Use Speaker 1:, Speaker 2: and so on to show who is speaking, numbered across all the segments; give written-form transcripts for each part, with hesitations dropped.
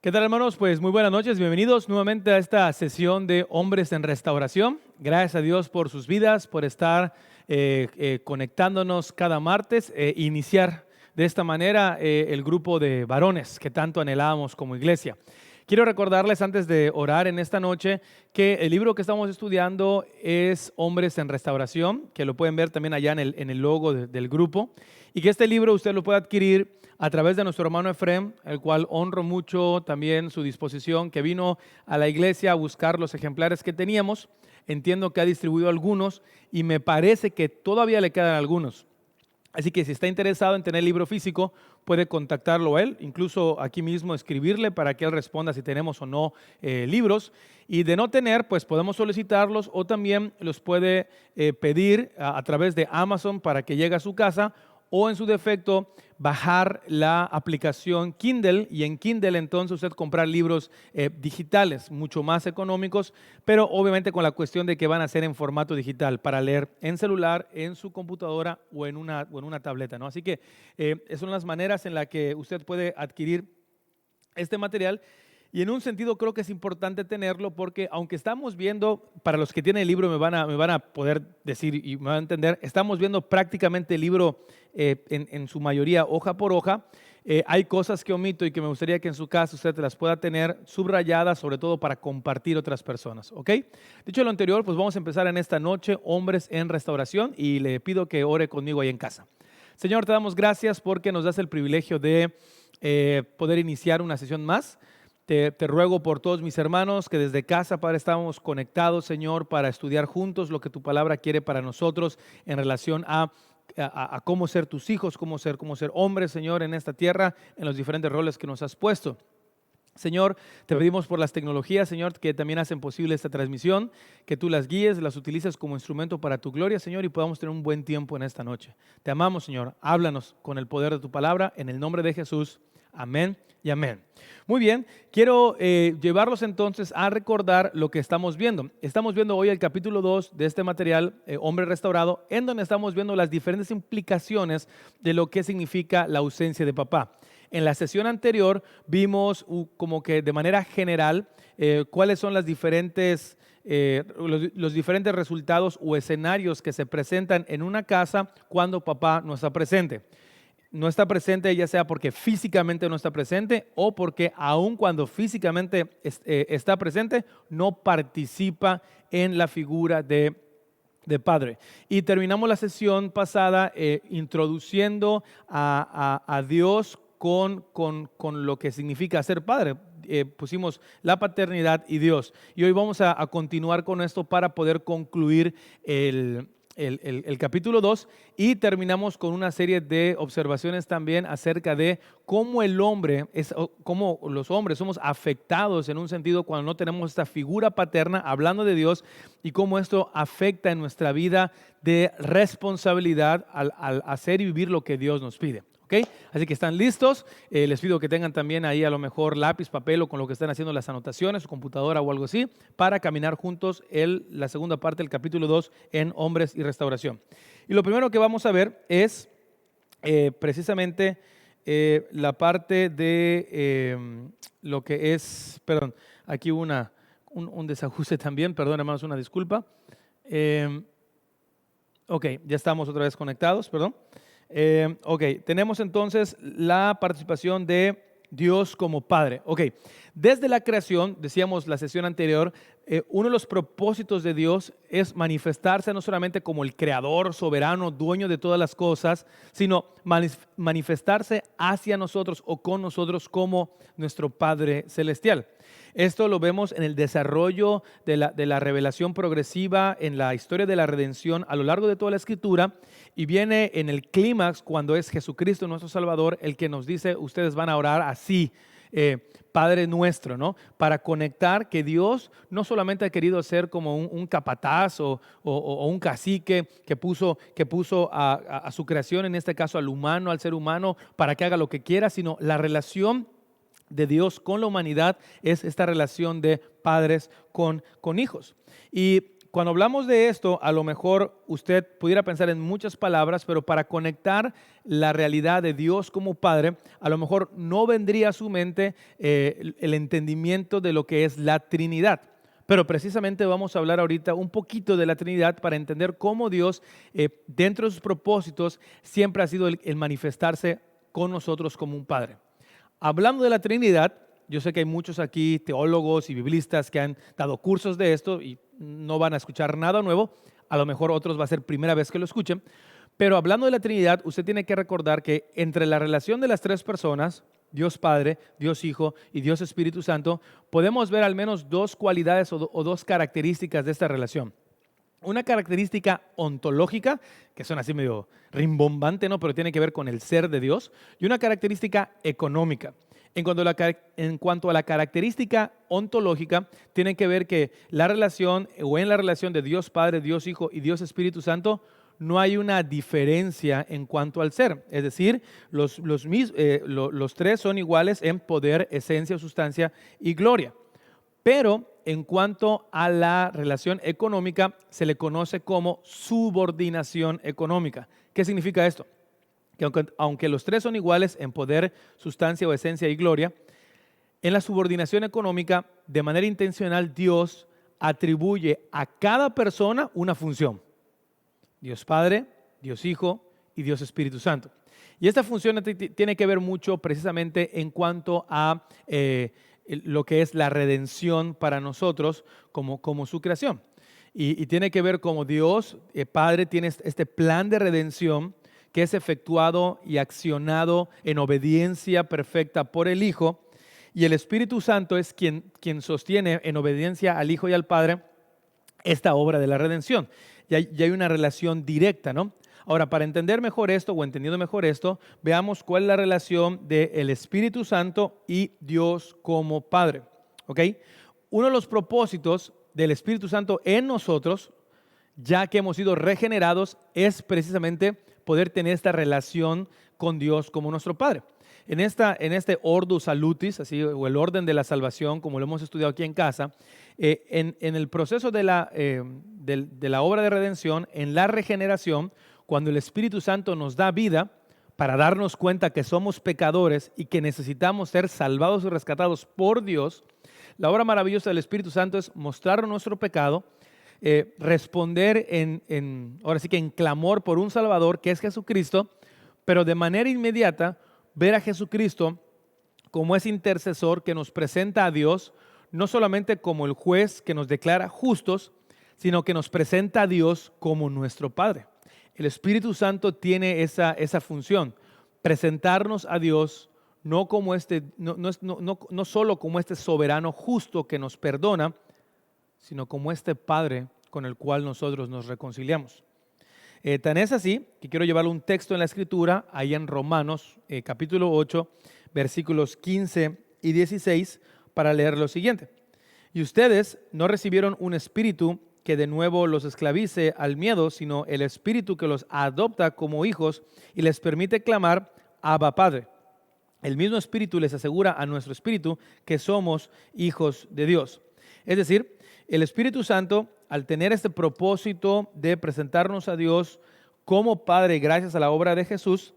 Speaker 1: ¿Qué tal, hermanos? Pues muy buenas noches, bienvenidos nuevamente a esta sesión de Hombres en Restauración. Gracias a Dios por sus vidas, por estar conectándonos cada martes e iniciar de esta manera el grupo de varones que tanto anhelábamos como iglesia. Quiero recordarles antes de orar en esta noche que el libro que estamos estudiando es Hombres en Restauración, que lo pueden ver también allá en el logo del grupo, y que este libro usted lo puede adquirir a través de nuestro hermano Efrem, el cual honro mucho también su disposición, que vino a la iglesia a buscar los ejemplares que teníamos. Entiendo que ha distribuido algunos y me parece que todavía le quedan algunos. Así que si está interesado en tener el libro físico, puede contactarlo a él, incluso aquí mismo escribirle para que él responda si tenemos o no libros. Y de no tener, pues podemos solicitarlos o también los puede pedir a través de Amazon para que llegue a su casa, o en su defecto bajar la aplicación Kindle, y en Kindle entonces usted comprar libros digitales mucho más económicos, pero obviamente con la cuestión de que van a ser en formato digital para leer en celular, en su computadora o en una tableta, ¿no? Así que esas son las maneras en las que usted puede adquirir este material. Y en un sentido creo que es importante tenerlo porque aunque estamos viendo, para los que tienen el libro me van a poder decir y me van a entender, estamos viendo prácticamente el libro en su mayoría hoja por hoja. Hay cosas que omito y que me gustaría que en su caso usted las pueda tener subrayadas, sobre todo para compartir otras personas, ¿ok? Dicho lo anterior, pues vamos a empezar en esta noche, Hombres en Restauración, y le pido que ore conmigo ahí en casa. Señor, te damos gracias porque nos das el privilegio de poder iniciar una sesión más. Te ruego por todos mis hermanos que desde casa, Padre, estamos conectados, Señor, para estudiar juntos lo que tu palabra quiere para nosotros en relación a cómo ser tus hijos, cómo ser hombres, Señor, en esta tierra, en los diferentes roles que nos has puesto. Señor, te pedimos por las tecnologías, Señor, que también hacen posible esta transmisión, que tú las guíes, las utilices como instrumento para tu gloria, Señor, y podamos tener un buen tiempo en esta noche. Te amamos, Señor. Háblanos con el poder de tu palabra, en el nombre de Jesús. Amén y amén. Muy bien, quiero llevarlos entonces a recordar lo que estamos viendo. Estamos viendo hoy el capítulo 2 de este material, Hombre Restaurado, en donde estamos viendo las diferentes implicaciones de lo que significa la ausencia de papá. En la sesión anterior vimos como que de manera general cuáles son las diferentes, los diferentes resultados o escenarios que se presentan en una casa cuando papá no está presente. No está presente ya sea porque físicamente no está presente o porque aun cuando físicamente está presente, no participa en la figura de padre. Y terminamos la sesión pasada introduciendo a Dios con lo que significa ser padre. Pusimos la paternidad y Dios. Y hoy vamos a continuar con esto para poder concluir el capítulo 2, y terminamos con una serie de observaciones también acerca de cómo cómo los hombres somos afectados en un sentido cuando no tenemos esta figura paterna, hablando de Dios, y cómo esto afecta en nuestra vida de responsabilidad al hacer y vivir lo que Dios nos pide. ¿Okay? Así que están listos. Les pido que tengan también ahí a lo mejor lápiz, papel o con lo que están haciendo las anotaciones, su computadora o algo así, para caminar juntos la segunda parte del capítulo 2 en Hombres y Restauración. Y lo primero que vamos a ver es precisamente la parte de lo que es, perdón, aquí un desajuste también, perdón hermanos, una disculpa. Ok, ya estamos otra vez conectados, perdón. Ok, tenemos entonces la participación de Dios como Padre. Ok, desde la creación, decíamos la sesión anterior, uno de los propósitos de Dios es manifestarse no solamente como el creador, soberano, dueño de todas las cosas, sino manifestarse hacia nosotros o con nosotros como nuestro Padre Celestial. Esto lo vemos en el desarrollo de la revelación progresiva en la historia de la redención a lo largo de toda la Escritura, y viene en el clímax cuando es Jesucristo nuestro Salvador el que nos dice: ustedes van a orar así, Padre nuestro, ¿no? Para conectar que Dios no solamente ha querido ser como un capataz o un cacique que puso a su creación, en este caso al humano, al ser humano, para que haga lo que quiera, sino la relación de Dios con la humanidad es esta relación de padres con hijos. Y cuando hablamos de esto, a lo mejor usted pudiera pensar en muchas palabras, pero para conectar la realidad de Dios como Padre, a lo mejor no vendría a su mente el entendimiento de lo que es la Trinidad. Pero precisamente vamos a hablar ahorita un poquito de la Trinidad para entender cómo Dios, dentro de sus propósitos, siempre ha sido el manifestarse con nosotros como un Padre. Hablando de la Trinidad, yo sé que hay muchos aquí teólogos y biblistas que han dado cursos de esto y no van a escuchar nada nuevo. A lo mejor otros va a ser primera vez que lo escuchen. Pero hablando de la Trinidad, usted tiene que recordar que entre la relación de las tres personas, Dios Padre, Dios Hijo y Dios Espíritu Santo, podemos ver al menos dos cualidades o dos características de esta relación. Una característica ontológica, que suena así medio rimbombante, ¿no? Pero tiene que ver con el ser de Dios, y una característica económica. En cuanto a la característica ontológica, tiene que ver que la relación o en la relación de Dios Padre, Dios Hijo y Dios Espíritu Santo no hay una diferencia en cuanto al ser. Es decir, los tres son iguales en poder, esencia, sustancia y gloria. Pero en cuanto a la relación económica, se le conoce como subordinación económica. ¿Qué significa esto? Que aunque los tres son iguales en poder, sustancia o esencia y gloria, en la subordinación económica, de manera intencional, Dios atribuye a cada persona una función. Dios Padre, Dios Hijo y Dios Espíritu Santo. Y esta función tiene que ver mucho precisamente en cuanto a lo que es la redención para nosotros como su creación. Y tiene que ver como Dios, Padre, tiene este plan de redención que es efectuado y accionado en obediencia perfecta por el Hijo, y el Espíritu Santo es quien sostiene en obediencia al Hijo y al Padre esta obra de la redención. Y hay una relación directa, ¿no? Ahora, para entender mejor esto o entendiendo mejor esto, veamos cuál es la relación del Espíritu Santo y Dios como Padre, ¿ok? Uno de los propósitos del Espíritu Santo en nosotros, ya que hemos sido regenerados, es precisamente poder tener esta relación con Dios como nuestro Padre. En este Ordo Salutis, así, o el orden de la salvación, como lo hemos estudiado aquí en casa, en el proceso de la obra de redención, en la regeneración, cuando el Espíritu Santo nos da vida para darnos cuenta que somos pecadores y que necesitamos ser salvados y rescatados por Dios, la obra maravillosa del Espíritu Santo es mostrar nuestro pecado, responder ahora sí que en clamor por un Salvador que es Jesucristo, pero de manera inmediata ver a Jesucristo como ese intercesor que nos presenta a Dios, no solamente como el juez que nos declara justos, sino que nos presenta a Dios como nuestro Padre. El Espíritu Santo tiene esa función, presentarnos a Dios no solo como este soberano justo que nos perdona, sino como este Padre con el cual nosotros nos reconciliamos. Tan es así que quiero llevarle un texto en la Escritura, ahí en Romanos, capítulo 8, versículos 15 y 16, para leer lo siguiente. Y ustedes no recibieron un espíritu que de nuevo los esclavice al miedo, sino el espíritu que los adopta como hijos y les permite clamar, Abba, Padre. El mismo espíritu les asegura a nuestro espíritu que somos hijos de Dios. Es decir, el Espíritu Santo, al tener este propósito de presentarnos a Dios como Padre gracias a la obra de Jesús,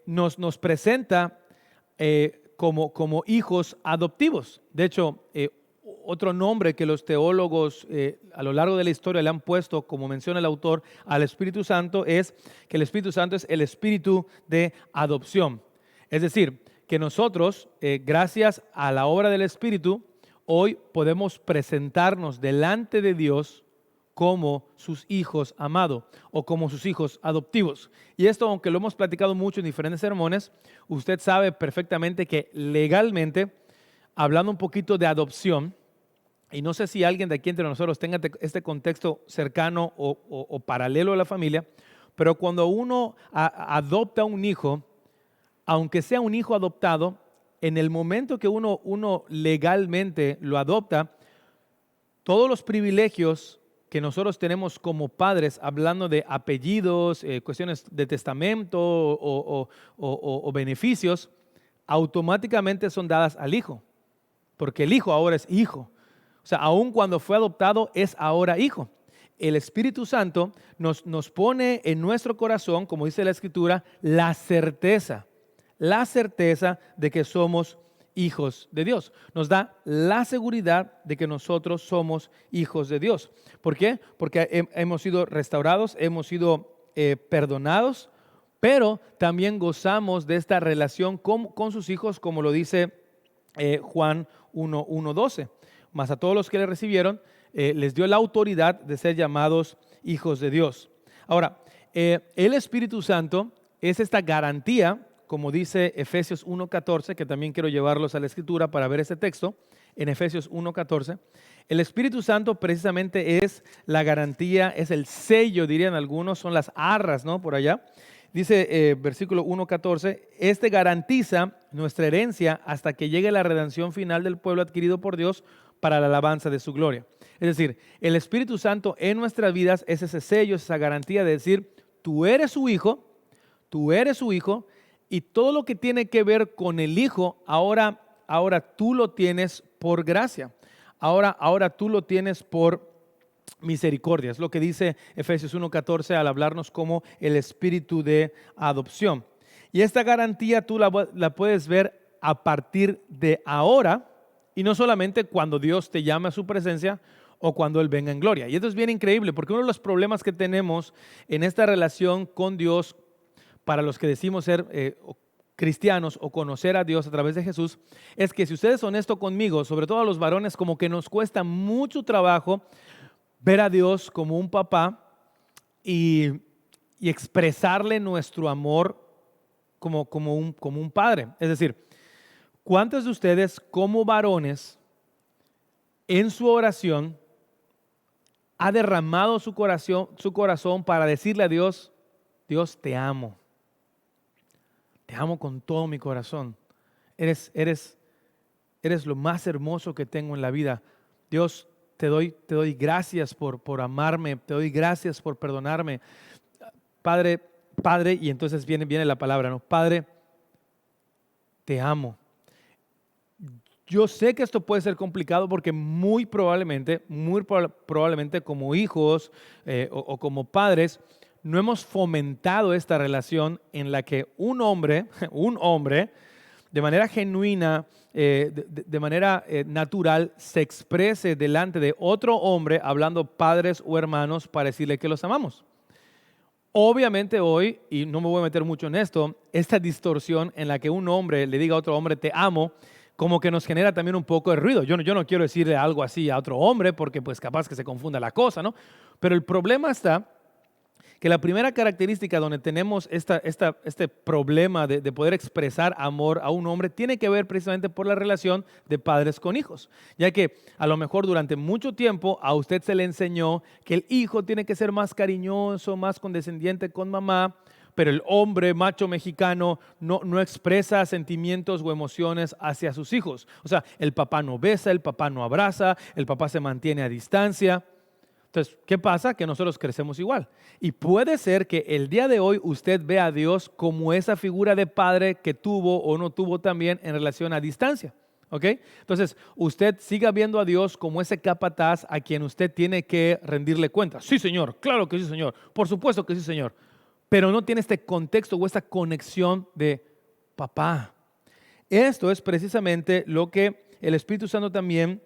Speaker 1: nos presenta como hijos adoptivos. De hecho, otro nombre que los teólogos a lo largo de la historia le han puesto, como menciona el autor, al Espíritu Santo, es que el Espíritu Santo es el espíritu de adopción. Es decir, que nosotros, gracias a la obra del Espíritu, hoy podemos presentarnos delante de Dios como sus hijos amados o como sus hijos adoptivos. Y esto, aunque lo hemos platicado mucho en diferentes sermones, usted sabe perfectamente que legalmente, hablando un poquito de adopción, y no sé si alguien de aquí entre nosotros tenga este contexto cercano o paralelo a la familia, pero cuando uno adopta un hijo, aunque sea un hijo adoptado, en el momento que uno legalmente lo adopta, todos los privilegios que nosotros tenemos como padres, hablando de apellidos, cuestiones de testamento o beneficios, automáticamente son dadas al hijo, porque el hijo ahora es hijo. O sea, aun cuando fue adoptado, es ahora hijo. El Espíritu Santo nos pone en nuestro corazón, como dice la Escritura, la certeza de que somos hijos de Dios. Nos da la seguridad de que nosotros somos hijos de Dios. ¿Por qué? Porque hemos sido restaurados, hemos sido perdonados, pero también gozamos de esta relación con sus hijos, como lo dice Juan 1:12. Mas a todos los que le recibieron, les dio la autoridad de ser llamados hijos de Dios. Ahora, el Espíritu Santo es esta garantía, como dice Efesios 1:14, que también quiero llevarlos a la Escritura para ver ese texto, en Efesios 1:14. El Espíritu Santo precisamente es la garantía, es el sello, dirían algunos, son las arras, ¿no? Por allá. Dice versículo 1:14, este garantiza nuestra herencia hasta que llegue la redención final del pueblo adquirido por Dios para la alabanza de su gloria. Es decir, el Espíritu Santo en nuestras vidas es ese sello, esa garantía de decir, tú eres su hijo, y todo lo que tiene que ver con el hijo, ahora tú lo tienes por gracia. Ahora tú lo tienes por misericordia. Es lo que dice Efesios 1:14 al hablarnos como el espíritu de adopción. Y esta garantía tú la puedes ver a partir de ahora, y no solamente cuando Dios te llame a su presencia o cuando Él venga en gloria. Y esto es bien increíble, porque uno de los problemas que tenemos en esta relación con Dios, para los que decimos ser cristianos o conocer a Dios a través de Jesús, es que si usted es honesto conmigo, sobre todo a los varones, como que nos cuesta mucho trabajo ver a Dios como un papá y expresarle nuestro amor como un padre. Es decir, ¿cuántos de ustedes como varones en su oración ha derramado su corazón para decirle a Dios, Dios, te amo con todo mi corazón, eres lo más hermoso que tengo en la vida, Dios, te doy gracias por amarme, te doy gracias por perdonarme, Padre, y entonces viene la palabra, ¿no? Padre, te amo. Yo sé que esto puede ser complicado porque muy probablemente como hijos o como padres, no hemos fomentado esta relación en la que un hombre, de manera genuina, de manera natural, se exprese delante de otro hombre, hablando padres o hermanos, para decirle que los amamos. Obviamente hoy, y no me voy a meter mucho en esto, esta distorsión en la que un hombre le diga a otro hombre, te amo, como que nos genera también un poco de ruido. Yo no quiero decirle algo así a otro hombre porque pues capaz que se confunda la cosa, ¿no? Pero el problema está que la primera característica donde tenemos este problema de poder expresar amor a un hombre tiene que ver precisamente por la relación de padres con hijos, ya que a lo mejor durante mucho tiempo a usted se le enseñó que el hijo tiene que ser más cariñoso, más condescendiente con mamá, pero el hombre macho mexicano no expresa sentimientos o emociones hacia sus hijos. O sea, el papá no besa, el papá no abraza, el papá se mantiene a distancia. Entonces, ¿qué pasa? Que nosotros crecemos igual. Y puede ser que el día de hoy usted vea a Dios como esa figura de padre que tuvo o no tuvo también en relación a distancia. ¿Ok? Entonces, usted siga viendo a Dios como ese capataz a quien usted tiene que rendirle cuenta. Sí, Señor, claro que sí, Señor. Por supuesto que sí, Señor. Pero no tiene este contexto o esta conexión de papá. Esto es precisamente lo que el Espíritu Santo también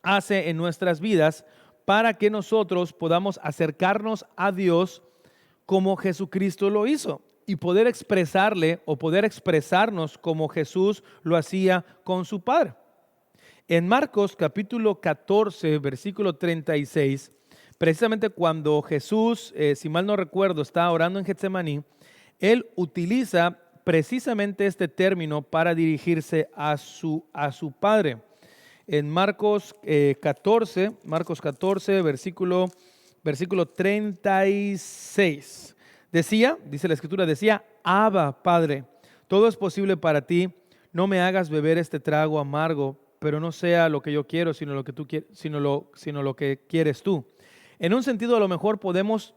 Speaker 1: hace en nuestras vidas para que nosotros podamos acercarnos a Dios como Jesucristo lo hizo y poder expresarle o poder expresarnos como Jesús lo hacía con su Padre. En Marcos capítulo 14, versículo 36, precisamente cuando Jesús, si mal no recuerdo, está orando en Getsemaní, Él utiliza precisamente este término para dirigirse a su Padre. En Marcos 14, versículo 36. Dice la Escritura, Abba, Padre, todo es posible para ti, no me hagas beber este trago amargo, pero no sea lo que yo quiero, sino lo que tú quieres, sino lo que quieres tú. En un sentido, a lo mejor podemos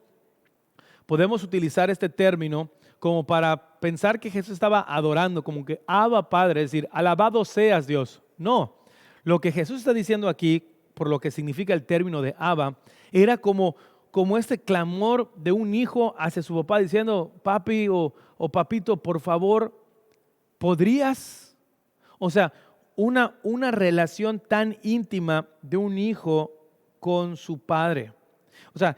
Speaker 1: utilizar este término como para pensar que Jesús estaba adorando, como que Abba, Padre, es decir, alabado seas Dios. No. Lo que Jesús está diciendo aquí, por lo que significa el término de Abba, era como este clamor de un hijo hacia su papá diciendo, papi o papito, por favor, ¿podrías? O sea, una relación tan íntima de un hijo con su padre. O sea,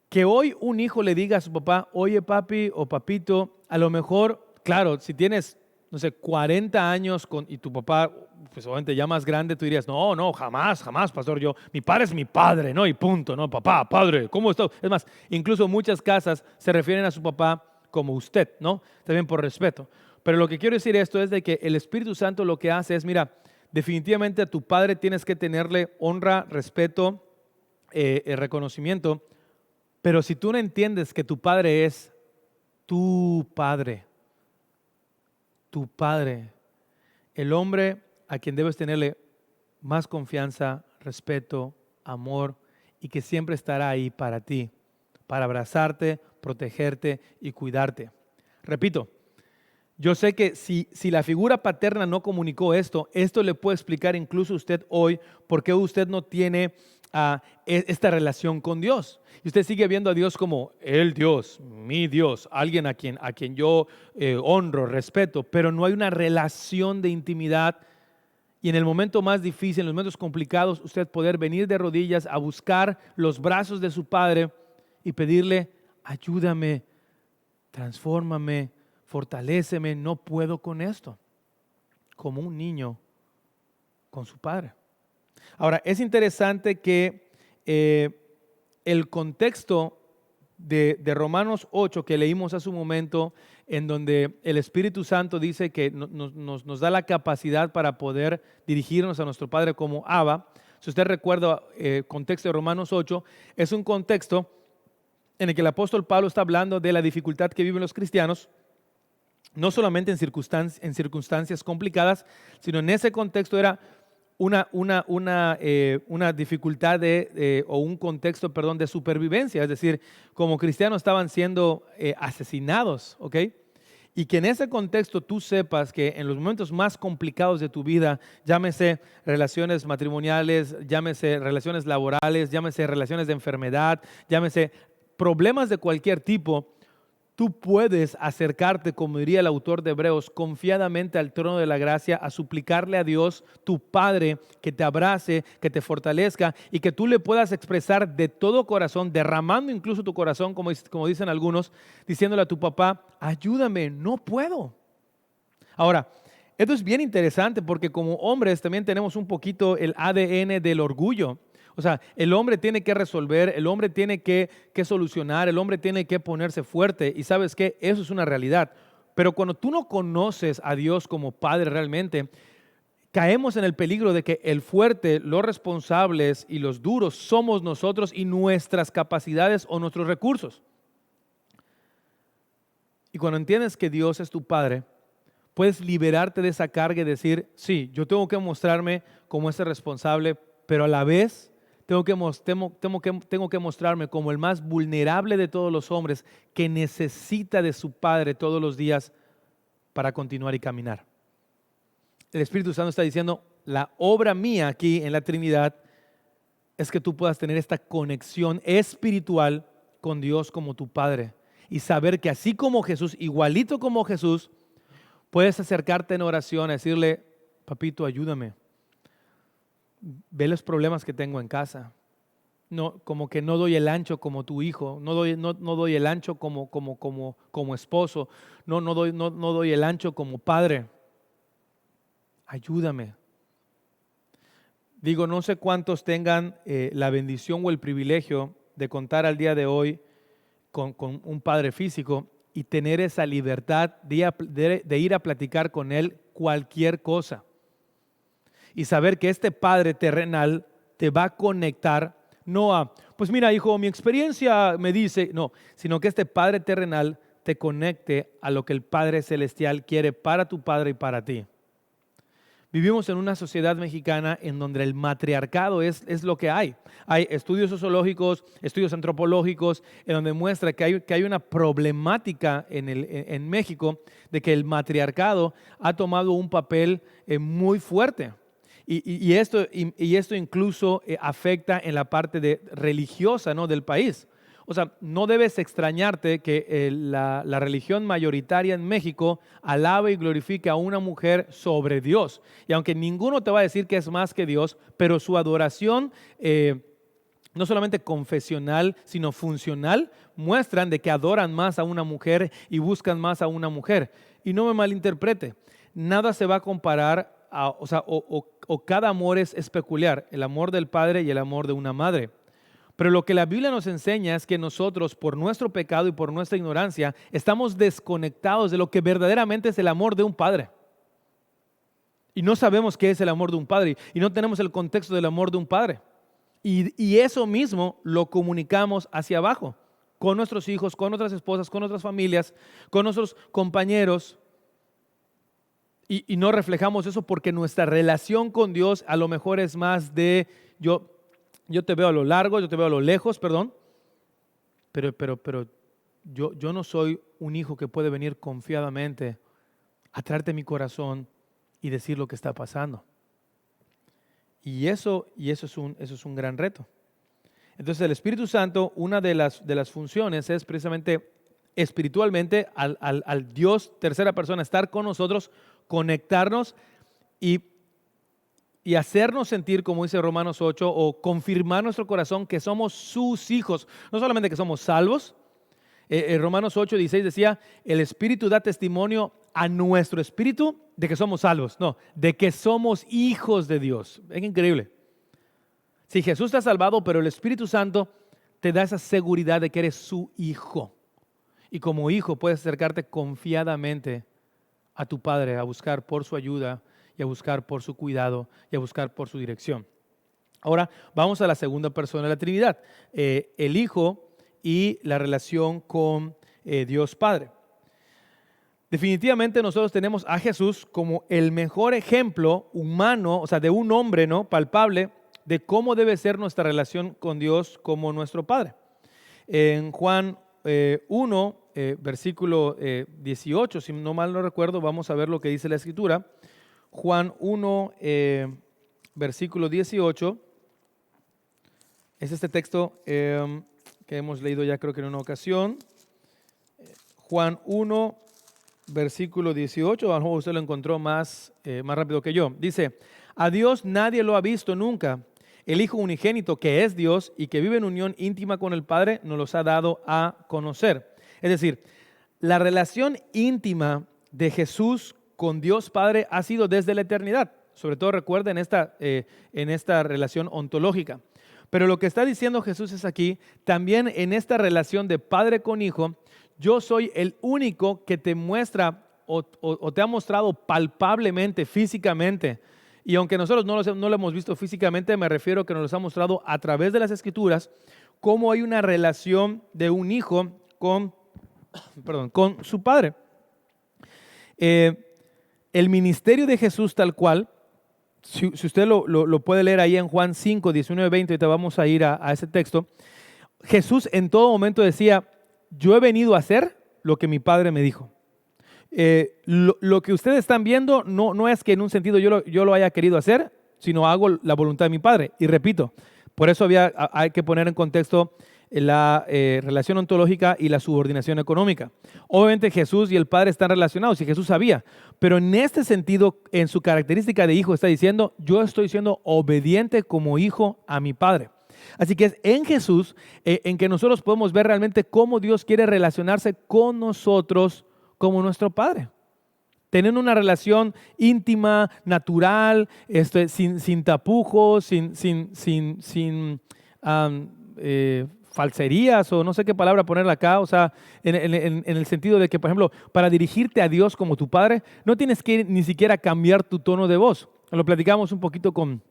Speaker 1: que hoy un hijo le diga a su papá, oye papi o papito, a lo mejor, claro, si tienes, no sé, 40 años y tu papá, pues obviamente ya más grande, tú dirías, no, jamás, pastor, mi padre es mi padre, ¿no? Y punto, ¿no? Papá, padre, ¿cómo está? Es más, incluso muchas casas se refieren a su papá como usted, ¿no? También por respeto. Pero lo que quiero decir esto es de que el Espíritu Santo lo que hace es, mira, definitivamente a tu padre tienes que tenerle honra, respeto, reconocimiento. Pero si tú no entiendes que tu padre es tu padre, el hombre a quien debes tenerle más confianza, respeto, amor y que siempre estará ahí para ti, para abrazarte, protegerte y cuidarte. Repito, yo sé que si la figura paterna no comunicó esto le puede explicar incluso usted hoy por qué usted no tiene esta relación con Dios. Y usted sigue viendo a Dios como el Dios, mi Dios, alguien a quien yo honro, respeto, pero no hay una relación de intimidad. Y en el momento más difícil, en los momentos complicados, usted poder venir de rodillas a buscar los brazos de su Padre y pedirle, ayúdame, transfórmame, fortaléceme, no puedo con esto, como un niño con su padre. Ahora, es interesante que el contexto de Romanos 8 que leímos hace un momento, en donde el Espíritu Santo dice que nos da la capacidad para poder dirigirnos a nuestro Padre como Abba. Si usted recuerda el contexto de Romanos 8, es un contexto en el que el apóstol Pablo está hablando de la dificultad que viven los cristianos, no solamente en circunstancias complicadas, sino en ese contexto era una dificultad o un contexto, de supervivencia. Es decir, como cristianos estaban siendo asesinados, ¿ok? Y que en ese contexto tú sepas que en los momentos más complicados de tu vida, llámese relaciones matrimoniales, llámese relaciones laborales, llámese relaciones de enfermedad, llámese problemas de cualquier tipo, tú puedes acercarte, como diría el autor de Hebreos, confiadamente al trono de la gracia, a suplicarle a Dios, tu Padre, que te abrace, que te fortalezca y que tú le puedas expresar de todo corazón, derramando incluso tu corazón, como dicen algunos, diciéndole a tu papá, ayúdame, no puedo. Ahora, esto es bien interesante porque como hombres también tenemos un poquito el ADN del orgullo. O sea, el hombre tiene que resolver, el hombre tiene que solucionar, el hombre tiene que ponerse fuerte. Y ¿sabes qué? Eso es una realidad. Pero cuando tú no conoces a Dios como Padre realmente, caemos en el peligro de que el fuerte, los responsables y los duros somos nosotros y nuestras capacidades o nuestros recursos. Y cuando entiendes que Dios es tu Padre, puedes liberarte de esa carga y decir, sí, yo tengo que mostrarme como ese responsable, pero a la vez tengo que mostrarme como el más vulnerable de todos los hombres que necesita de su Padre todos los días para continuar y caminar. El Espíritu Santo está diciendo, la obra mía aquí en la Trinidad es que tú puedas tener esta conexión espiritual con Dios como tu Padre y saber que así como Jesús, igualito como Jesús, puedes acercarte en oración a decirle, papito, ayúdame. Ve los problemas que tengo en casa. No, como que no doy el ancho como tu hijo, no doy el ancho como esposo, no doy el ancho como padre. Ayúdame. Digo, no sé cuántos tengan la bendición o el privilegio de contar al día de hoy con un padre físico y tener esa libertad de ir a platicar con él cualquier cosa. Y saber que este Padre terrenal te va a conectar, no a, pues mira hijo, mi experiencia me dice, no, sino que este Padre terrenal te conecte a lo que el Padre celestial quiere para tu Padre y para ti. Vivimos en una sociedad mexicana en donde el matriarcado es lo que hay. Hay estudios sociológicos, estudios antropológicos, en donde muestra que hay una problemática en México de que el matriarcado ha tomado un papel muy fuerte. Y esto incluso afecta en la parte religiosa, ¿no?, del país. O sea, no debes extrañarte que la religión mayoritaria en México alabe y glorifique a una mujer sobre Dios. Y aunque ninguno te va a decir que es más que Dios, pero su adoración, no solamente confesional, sino funcional, muestran de que adoran más a una mujer y buscan más a una mujer. Y no me malinterprete, nada se va a comparar, o cada amor es peculiar, el amor del padre y el amor de una madre. Pero lo que la Biblia nos enseña es que nosotros, por nuestro pecado y por nuestra ignorancia, estamos desconectados de lo que verdaderamente es el amor de un padre. Y no sabemos qué es el amor de un padre y no tenemos el contexto del amor de un padre. Y eso mismo lo comunicamos hacia abajo, con nuestros hijos, con nuestras esposas, con nuestras familias, con nuestros compañeros. Y no reflejamos eso porque nuestra relación con Dios a lo mejor es más de yo te veo a lo largo, yo te veo a lo lejos, perdón, pero yo no soy un hijo que puede venir confiadamente a traerte mi corazón y decir lo que está pasando. Y eso es un gran reto. Entonces el Espíritu Santo, una de las funciones es precisamente espiritualmente al Dios tercera persona, estar con nosotros, conectarnos y hacernos sentir, como dice Romanos 8, o confirmar nuestro corazón que somos sus hijos. No solamente que somos salvos. Romanos 8, 16 decía, el Espíritu da testimonio a nuestro espíritu de que somos salvos. No, de que somos hijos de Dios. Es increíble. Si Jesús te ha salvado, pero el Espíritu Santo te da esa seguridad de que eres su hijo. Y como hijo puedes acercarte confiadamente a tu Padre a buscar por su ayuda, y a buscar por su cuidado y a buscar por su dirección. Ahora vamos a la segunda persona de la Trinidad, el Hijo y la relación con Dios Padre. Definitivamente nosotros tenemos a Jesús como el mejor ejemplo humano, o sea, de un hombre, ¿no?, palpable, de cómo debe ser nuestra relación con Dios como nuestro Padre. En Juan 1, versículo 18, si no mal no recuerdo, vamos a ver lo que dice la Escritura. Juan 1, versículo 18, es este texto que hemos leído ya creo que en una ocasión. Juan 1, versículo 18, a lo mejor usted lo encontró más rápido que yo. Dice, a Dios nadie lo ha visto nunca. El Hijo unigénito, que es Dios y que vive en unión íntima con el Padre, nos los ha dado a conocer. Es decir, la relación íntima de Jesús con Dios Padre ha sido desde la eternidad. Sobre todo recuerden en esta relación ontológica. Pero lo que está diciendo Jesús es aquí, también en esta relación de Padre con Hijo, yo soy el único que te muestra o te ha mostrado palpablemente, físicamente. Y aunque nosotros no lo hemos visto físicamente, me refiero a que nos lo ha mostrado a través de las Escrituras, cómo hay una relación de un hijo con su Padre. El ministerio de Jesús tal cual, si usted lo puede leer ahí en Juan 5, 19, 20, ahorita vamos a ir a ese texto. Jesús en todo momento decía, yo he venido a hacer lo que mi Padre me dijo. Lo que ustedes están viendo no es que en un sentido yo lo haya querido hacer, sino hago la voluntad de mi Padre. Y repito, por eso hay que poner en contexto la relación ontológica y la subordinación económica. Obviamente Jesús y el Padre están relacionados y Jesús sabía, pero en este sentido, en su característica de hijo, está diciendo, yo estoy siendo obediente como hijo a mi Padre. Así que es en Jesús en que nosotros podemos ver realmente cómo Dios quiere relacionarse con nosotros como nuestro Padre. Teniendo una relación íntima, natural, sin tapujos, sin falserías o no sé qué palabra ponerle acá, o sea, en el sentido de que, por ejemplo, para dirigirte a Dios como tu Padre, no tienes que ni siquiera cambiar tu tono de voz. Lo platicamos un poquito con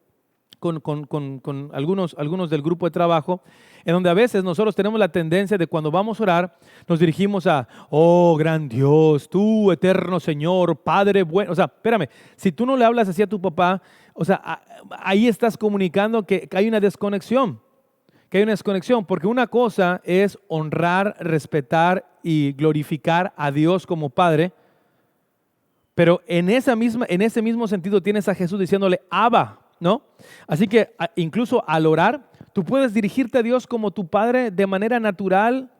Speaker 1: algunos del grupo de trabajo, en donde a veces nosotros tenemos la tendencia de cuando vamos a orar, nos dirigimos a, oh, gran Dios, tú, eterno Señor, Padre bueno. O sea, espérame, si tú no le hablas así a tu papá, o sea, ahí estás comunicando que hay una desconexión. Porque una cosa es honrar, respetar y glorificar a Dios como Padre, pero en ese mismo sentido tienes a Jesús diciéndole, Abba, ¿no? Así que incluso al orar, tú puedes dirigirte a Dios como tu Padre de manera natural,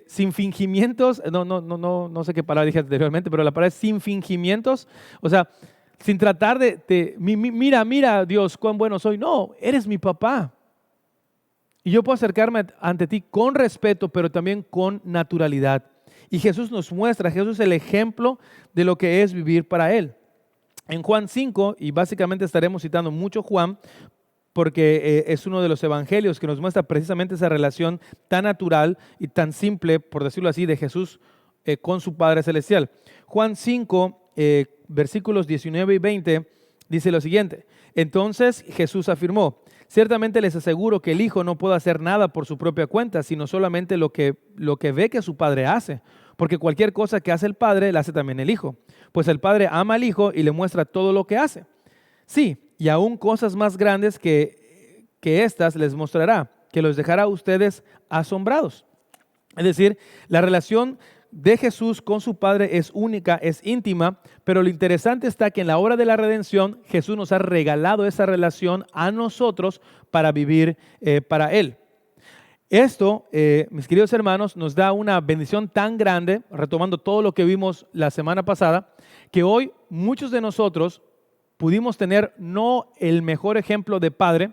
Speaker 1: sin fingimientos. No sé qué palabra dije anteriormente, pero la palabra es sin fingimientos. O sea, sin tratar mira Dios, cuán bueno soy. No, eres mi papá. Y yo puedo acercarme ante ti con respeto, pero también con naturalidad. Y Jesús nos muestra, Jesús es el ejemplo de lo que es vivir para Él. En Juan 5, y básicamente estaremos citando mucho Juan, porque es uno de los evangelios que nos muestra precisamente esa relación tan natural y tan simple, por decirlo así, de Jesús con su Padre Celestial. Juan 5, versículos 19 y 20, dice lo siguiente: entonces Jesús afirmó: ciertamente les aseguro que el Hijo no puede hacer nada por su propia cuenta, sino solamente lo que ve que su Padre hace. Porque cualquier cosa que hace el Padre, la hace también el Hijo. Pues el Padre ama al Hijo y le muestra todo lo que hace. Sí, y aún cosas más grandes que estas les mostrará, que los dejará a ustedes asombrados. Es decir, la relación de Jesús con su Padre es única, es íntima, pero lo interesante está que en la obra de la redención, Jesús nos ha regalado esa relación a nosotros para vivir para Él. Esto, mis queridos hermanos, nos da una bendición tan grande, retomando todo lo que vimos la semana pasada, que hoy muchos de nosotros pudimos tener no el mejor ejemplo de padre,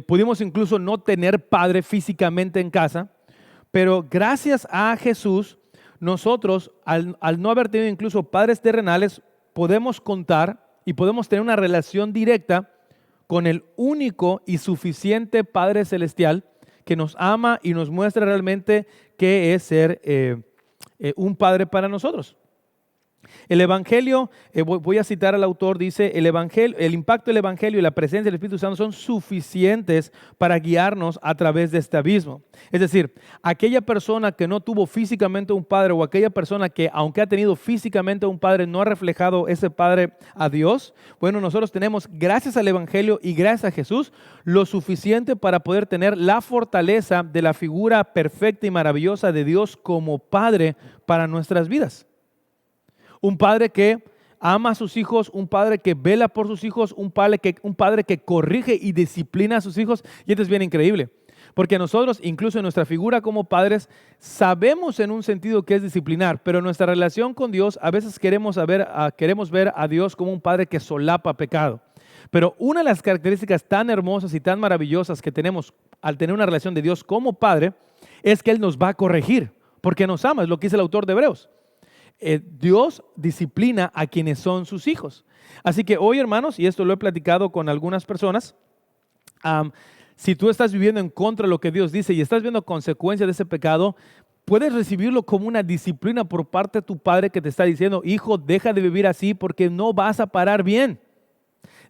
Speaker 1: pudimos incluso no tener padre físicamente en casa, pero gracias a Jesús, nosotros, al no haber tenido incluso padres terrenales, podemos contar y podemos tener una relación directa con el único y suficiente Padre Celestial que nos ama y nos muestra realmente qué es ser un padre para nosotros. El Evangelio, voy a citar al autor, dice: el impacto del Evangelio y la presencia del Espíritu Santo son suficientes para guiarnos a través de este abismo. Es decir, aquella persona que no tuvo físicamente un padre, o aquella persona que, aunque ha tenido físicamente un padre, no ha reflejado ese padre a Dios, bueno, nosotros tenemos, gracias al Evangelio y gracias a Jesús, lo suficiente para poder tener la fortaleza de la figura perfecta y maravillosa de Dios como Padre para nuestras vidas. Un padre que ama a sus hijos, un padre que vela por sus hijos, un padre que corrige y disciplina a sus hijos. Y esto es bien increíble, porque nosotros, incluso en nuestra figura como padres, sabemos en un sentido que es disciplinar, pero en nuestra relación con Dios a veces queremos ver a Dios como un padre que solapa pecado. Pero una de las características tan hermosas y tan maravillosas que tenemos al tener una relación de Dios como padre es que Él nos va a corregir, porque nos ama, es lo que dice el autor de Hebreos. Dios disciplina a quienes son sus hijos. Así que hoy, hermanos, y esto lo he platicado con algunas personas, si tú estás viviendo en contra de lo que Dios dice y estás viendo consecuencias de ese pecado, puedes recibirlo como una disciplina por parte de tu padre que te está diciendo: hijo, deja de vivir así porque no vas a parar bien.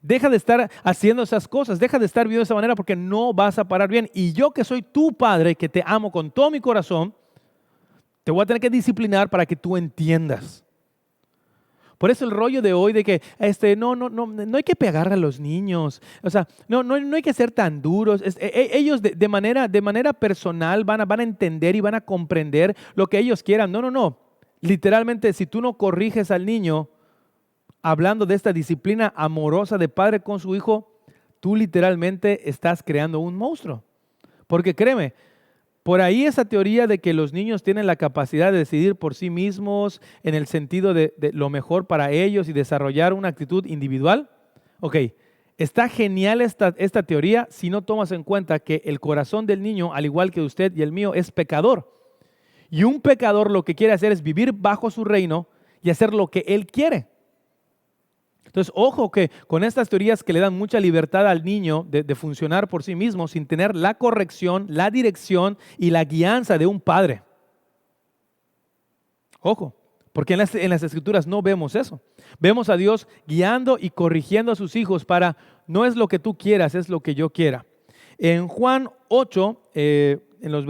Speaker 1: Deja de estar haciendo esas cosas, deja de estar viviendo de esa manera porque no vas a parar bien. Y yo, que soy tu padre, que te amo con todo mi corazón, te voy a tener que disciplinar para que tú entiendas. Por eso el rollo de hoy de que no hay que pegar a los niños. O sea, no hay que ser tan duros. Ellos de manera personal van a entender y van a comprender lo que ellos quieran. No. Literalmente, si tú no corriges al niño, hablando de esta disciplina amorosa de padre con su hijo, tú literalmente estás creando un monstruo. Porque créeme, por ahí esa teoría de que los niños tienen la capacidad de decidir por sí mismos en el sentido de lo mejor para ellos y desarrollar una actitud individual. Ok, está genial esta teoría si no tomas en cuenta que el corazón del niño, al igual que usted y el mío, es pecador. Y un pecador lo que quiere hacer es vivir bajo su reino y hacer lo que él quiere. Entonces, ojo que con estas teorías que le dan mucha libertad al niño de funcionar por sí mismo sin tener la corrección, la dirección y la guianza de un padre. Ojo, porque en las Escrituras no vemos eso. Vemos a Dios guiando y corrigiendo a sus hijos para: no es lo que tú quieras, es lo que yo quiera. En Juan 8, de los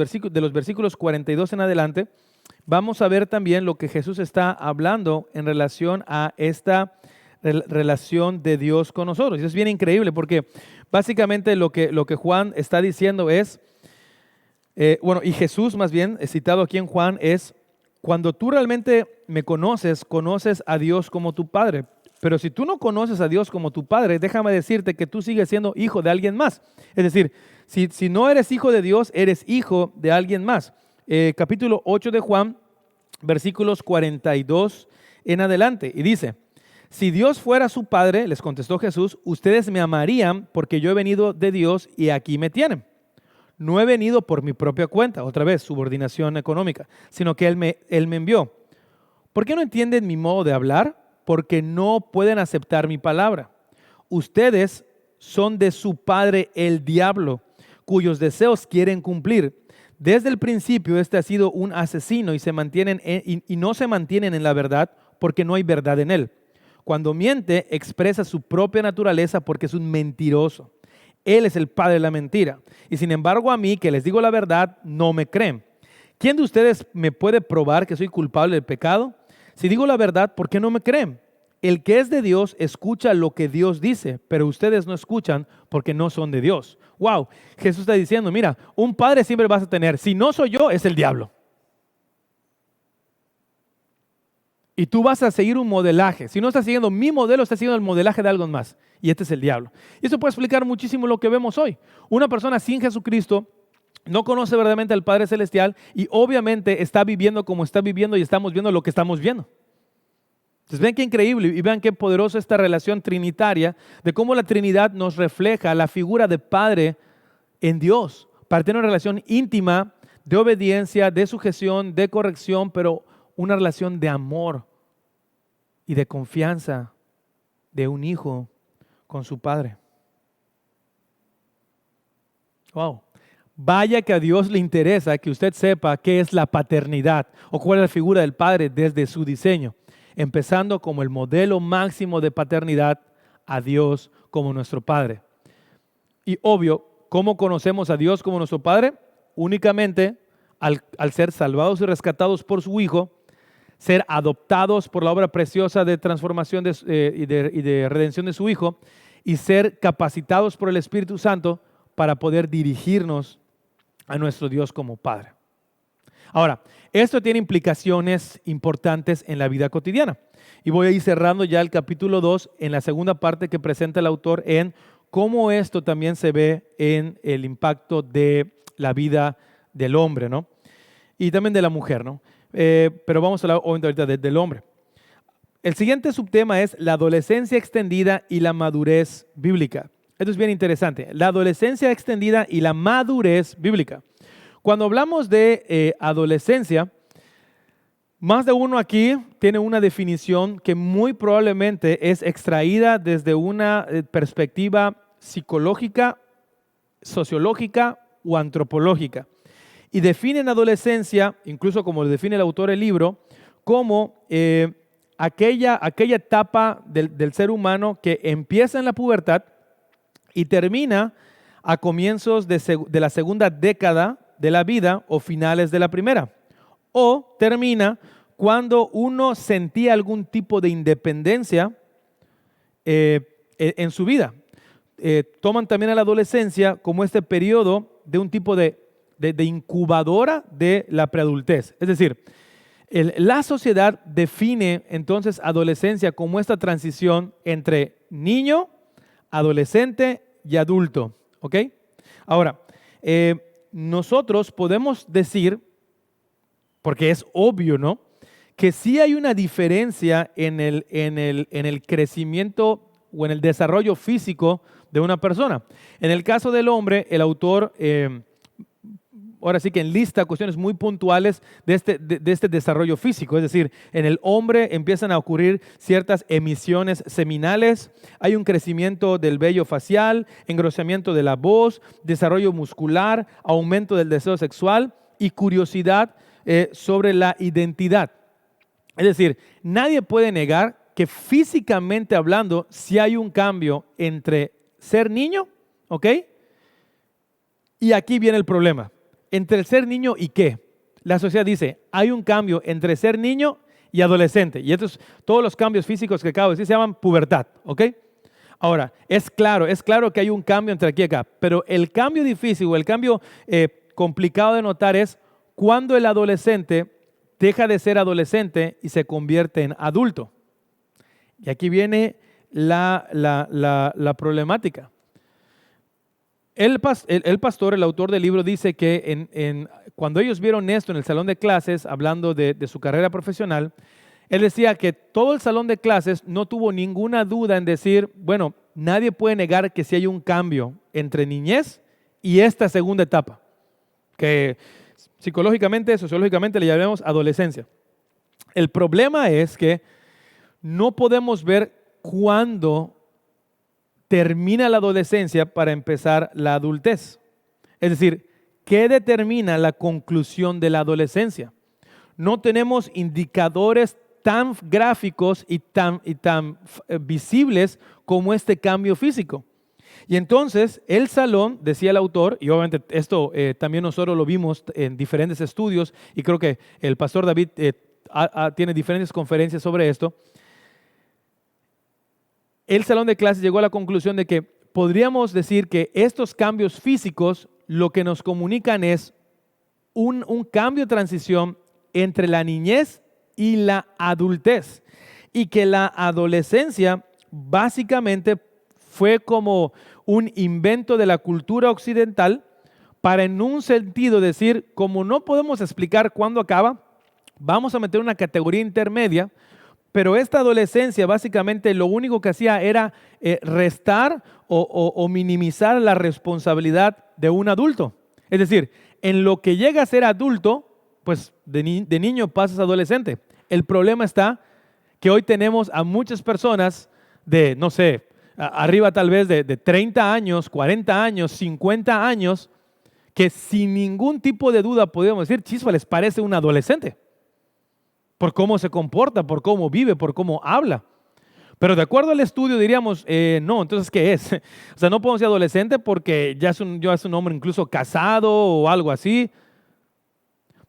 Speaker 1: versículos 42 en adelante, vamos a ver también lo que Jesús está hablando en relación a esta relación de Dios con nosotros. Y es bien increíble porque básicamente lo que Juan está diciendo es, y Jesús más bien, citado aquí en Juan, es: cuando tú realmente me conoces, conoces a Dios como tu Padre. Pero si tú no conoces a Dios como tu Padre, déjame decirte que tú sigues siendo hijo de alguien más. Es decir, si no eres hijo de Dios, eres hijo de alguien más. Capítulo 8 de Juan, versículos 42 en adelante. Y dice, si Dios fuera su Padre, les contestó Jesús, ustedes me amarían porque yo he venido de Dios y aquí me tienen. No he venido por mi propia cuenta, otra vez, subordinación económica, sino que Él me envió. ¿Por qué no entienden mi modo de hablar? Porque no pueden aceptar mi palabra. Ustedes son de su padre el diablo, cuyos deseos quieren cumplir. Desde el principio este ha sido un asesino y no se mantienen en la verdad porque no hay verdad en él. Cuando miente, expresa su propia naturaleza porque es un mentiroso. Él es el padre de la mentira. Y sin embargo a mí, que les digo la verdad, no me creen. ¿Quién de ustedes me puede probar que soy culpable del pecado? Si digo la verdad, ¿por qué no me creen? El que es de Dios escucha lo que Dios dice, pero ustedes no escuchan porque no son de Dios. Wow, Jesús está diciendo, mira, un padre siempre vas a tener. Si no soy yo, es el diablo. Y tú vas a seguir un modelaje. Si no estás siguiendo mi modelo, estás siguiendo el modelaje de algo más. Y este es el diablo. Y eso puede explicar muchísimo lo que vemos hoy. Una persona sin Jesucristo no conoce verdaderamente al Padre Celestial y obviamente está viviendo como está viviendo y estamos viendo lo que estamos viendo. Entonces ven qué increíble y vean qué poderosa esta relación trinitaria de cómo la Trinidad nos refleja la figura de Padre en Dios para tener una relación íntima de obediencia, de sujeción, de corrección, pero una relación de amor y de confianza de un hijo con su padre. Wow. Vaya que a Dios le interesa que usted sepa qué es la paternidad o cuál es la figura del padre desde su diseño, empezando como el modelo máximo de paternidad a Dios como nuestro Padre. Y obvio, ¿cómo conocemos a Dios como nuestro Padre? Únicamente al ser salvados y rescatados por su Hijo, ser adoptados por la obra preciosa de transformación y de redención de su Hijo y ser capacitados por el Espíritu Santo para poder dirigirnos a nuestro Dios como Padre. Ahora, esto tiene implicaciones importantes en la vida cotidiana. Y voy a ir cerrando ya el capítulo 2 en la segunda parte que presenta el autor en cómo esto también se ve en el impacto de la vida del hombre, ¿no? Y también de la mujer, ¿no? Pero vamos a hablar ahorita del hombre. El siguiente subtema es la adolescencia extendida y la madurez bíblica. Esto es bien interesante. La adolescencia extendida y la madurez bíblica. Cuando hablamos de adolescencia, más de uno aquí tiene una definición que muy probablemente es extraída desde una perspectiva psicológica, sociológica o antropológica. Y definen adolescencia, incluso como lo define el autor del libro, como aquella etapa del ser humano que empieza en la pubertad y termina a comienzos de la segunda década de la vida o finales de la primera. O termina cuando uno sentía algún tipo de independencia en su vida. Toman también a la adolescencia como este periodo de un tipo de incubadora de la preadultez. Es decir, la sociedad define entonces adolescencia como esta transición entre niño, adolescente y adulto. ¿Ok? Ahora, nosotros podemos decir, porque es obvio, ¿no?, que sí hay una diferencia en el crecimiento o en el desarrollo físico de una persona. En el caso del hombre, el autor ahora sí que enlista cuestiones muy puntuales de este desarrollo físico. Es decir, en el hombre empiezan a ocurrir ciertas emisiones seminales, hay un crecimiento del vello facial, engrosamiento de la voz, desarrollo muscular, aumento del deseo sexual y curiosidad sobre la identidad. Es decir, nadie puede negar que físicamente hablando, sí hay un cambio entre ser niño, ¿ok? Y aquí viene el problema. Entre el ser niño y qué. La sociedad dice, hay un cambio entre ser niño y adolescente. Y todos los cambios físicos que acabo de decir se llaman pubertad, ¿ok? Ahora, es claro que hay un cambio entre aquí y acá. Pero el cambio difícil o el cambio complicado de notar es cuando el adolescente deja de ser adolescente y se convierte en adulto. Y aquí viene la problemática. El pastor, el autor del libro, dice que cuando ellos vieron esto en el salón de clases, hablando de su carrera profesional, él decía que todo el salón de clases no tuvo ninguna duda en decir, bueno, nadie puede negar que sí hay un cambio entre niñez y esta segunda etapa, que psicológicamente, sociológicamente le llamamos adolescencia. El problema es que no podemos ver cuándo termina la adolescencia para empezar la adultez. Es decir, ¿qué determina la conclusión de la adolescencia? No tenemos indicadores tan gráficos y tan visibles como este cambio físico. Y entonces el salón, decía el autor, y obviamente esto también nosotros lo vimos en diferentes estudios, y creo que el pastor David tiene diferentes conferencias sobre esto. El salón de clases llegó a la conclusión de que podríamos decir que estos cambios físicos lo que nos comunican es un cambio de transición entre la niñez y la adultez, y que la adolescencia básicamente fue como un invento de la cultura occidental para, en un sentido, decir, como no podemos explicar cuándo acaba, vamos a meter una categoría intermedia. Pero esta adolescencia básicamente lo único que hacía era restar o minimizar la responsabilidad de un adulto. Es decir, en lo que llega a ser adulto, pues de niño pasas a adolescente. El problema está que hoy tenemos a muchas personas de, no sé, arriba tal vez de 30 años, 40 años, 50 años, que sin ningún tipo de duda podríamos decir, chispa, les parece un adolescente. Por cómo se comporta, por cómo vive, por cómo habla. Pero de acuerdo al estudio diríamos, no, entonces ¿qué es? O sea, no podemos ser adolescente porque ya es un hombre incluso casado o algo así.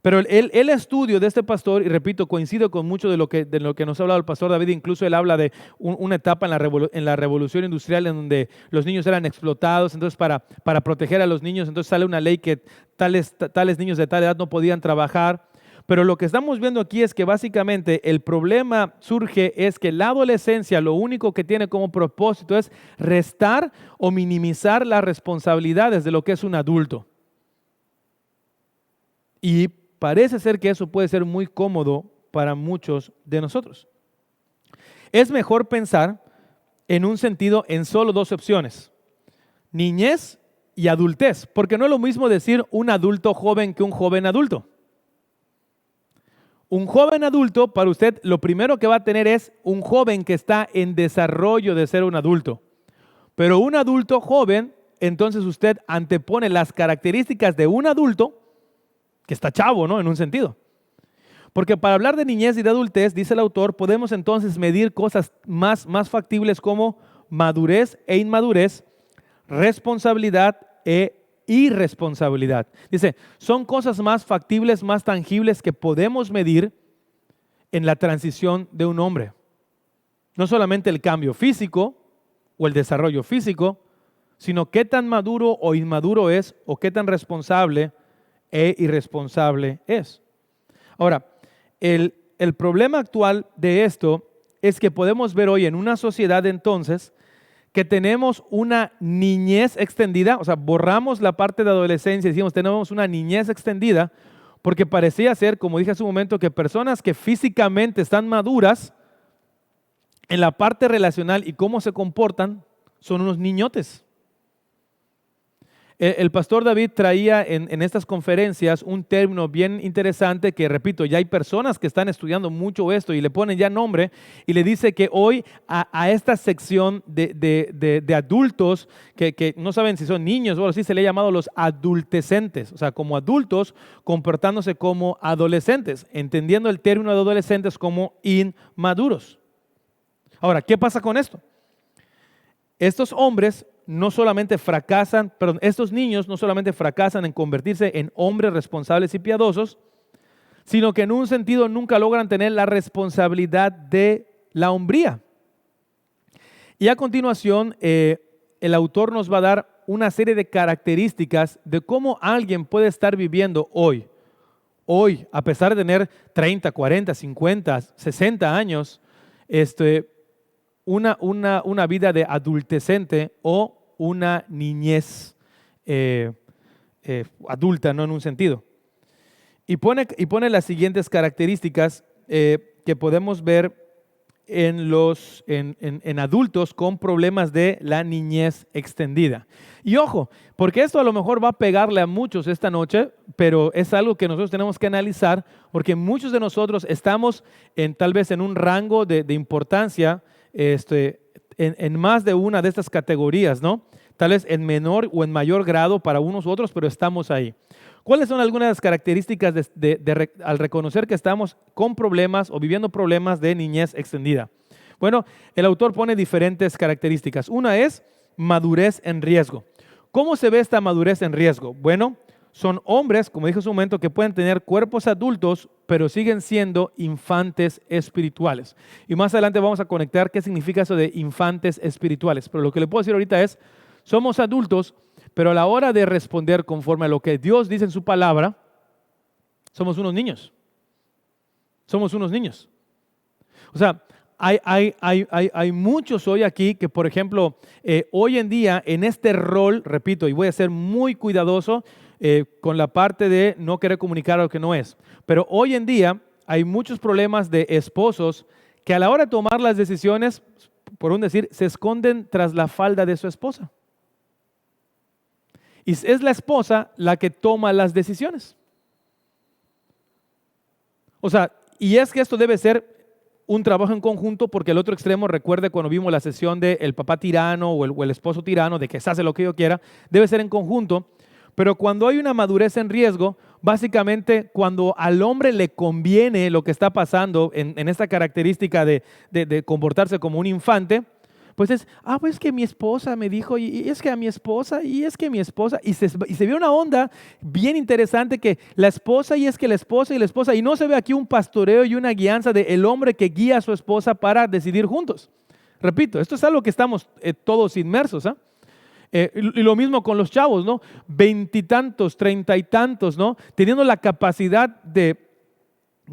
Speaker 1: Pero el estudio de este pastor, y repito, coincide con mucho de lo que nos ha hablado el pastor David. Incluso él habla de una etapa en la revolución industrial en donde los niños eran explotados. Entonces, para proteger a los niños, entonces sale una ley que tales niños de tal edad no podían trabajar. Pero lo que estamos viendo aquí es que básicamente el problema surge es que la adolescencia lo único que tiene como propósito es restar o minimizar las responsabilidades de lo que es un adulto. Y parece ser que eso puede ser muy cómodo para muchos de nosotros. Es mejor pensar en un sentido en solo dos opciones: niñez y adultez, porque no es lo mismo decir un adulto joven que un joven adulto. Un joven adulto, para usted, lo primero que va a tener es un joven que está en desarrollo de ser un adulto. Pero un adulto joven, entonces usted antepone las características de un adulto, que está chavo, ¿no? En un sentido. Porque para hablar de niñez y de adultez, dice el autor, podemos entonces medir cosas más factibles como madurez e inmadurez, responsabilidad e irresponsabilidad. Dice, son cosas más factibles, más tangibles que podemos medir en la transición de un hombre. No solamente el cambio físico o el desarrollo físico, sino qué tan maduro o inmaduro es, o qué tan responsable e irresponsable es. Ahora, el problema actual de esto es que podemos ver hoy en una sociedad entonces que tenemos una niñez extendida, o sea, borramos la parte de adolescencia y decimos tenemos una niñez extendida, porque parecía ser, como dije hace un momento, que personas que físicamente están maduras, en la parte relacional y cómo se comportan, son unos niñotes. El pastor David traía en estas conferencias un término bien interesante que, repito, ya hay personas que están estudiando mucho esto y le ponen ya nombre, y le dice que hoy a esta sección de adultos que no saben si son niños o algo así, se le ha llamado los adultecentes, o sea, como adultos comportándose como adolescentes, entendiendo el término de adolescentes como inmaduros. Ahora, ¿qué pasa con esto? Estos hombres no solamente fracasan, perdón, estos niños no solamente fracasan en convertirse en hombres responsables y piadosos, sino que en un sentido nunca logran tener la responsabilidad de la hombría. Y a continuación, el autor nos va a dar una serie de características de cómo alguien puede estar viviendo hoy. Hoy, a pesar de tener 30, 40, 50, 60 años, una vida de adultecente o una niñez adulta, ¿no? En un sentido. Y pone las siguientes características que podemos ver en adultos con problemas de la niñez extendida. Y ojo, porque esto a lo mejor va a pegarle a muchos esta noche, pero es algo que nosotros tenemos que analizar, porque muchos de nosotros estamos tal vez en un rango de importancia en más de una de estas categorías, ¿no? Tal vez en menor o en mayor grado para unos u otros, pero estamos ahí. ¿Cuáles son algunas de las características al reconocer que estamos con problemas o viviendo problemas de niñez extendida? Bueno, el autor pone diferentes características. Una es madurez en riesgo. ¿Cómo se ve esta madurez en riesgo? Bueno, son hombres, como dije hace un momento, que pueden tener cuerpos adultos, pero siguen siendo infantes espirituales. Y más adelante vamos a conectar qué significa eso de infantes espirituales. Pero lo que le puedo decir ahorita es, somos adultos, pero a la hora de responder conforme a lo que Dios dice en su palabra, somos unos niños. Somos unos niños. O sea, hay muchos hoy aquí que, por ejemplo, hoy en día en este rol, repito, y voy a ser muy cuidadoso con la parte de no querer comunicar lo que no es, pero hoy en día hay muchos problemas de esposos que a la hora de tomar las decisiones, por un decir, se esconden tras la falda de su esposa. Y es la esposa la que toma las decisiones. O sea, y es que esto debe ser un trabajo en conjunto, porque el otro extremo, recuerde cuando vimos la sesión del papá tirano o el esposo tirano, de que se hace lo que yo quiera, debe ser en conjunto. Pero cuando hay una madurez en riesgo, básicamente cuando al hombre le conviene lo que está pasando en esta característica de comportarse como un infante, pues es, pues que mi esposa me dijo, y es que a mi esposa, y es que mi esposa, y se ve una onda bien interesante que la esposa, y es que la esposa, y no se ve aquí un pastoreo y una guianza del hombre que guía a su esposa para decidir juntos. Repito, esto es algo que estamos todos inmersos, ¿ah? Y lo mismo con los chavos, ¿no? 20 y tantos, 30 y tantos, ¿no? Teniendo la capacidad de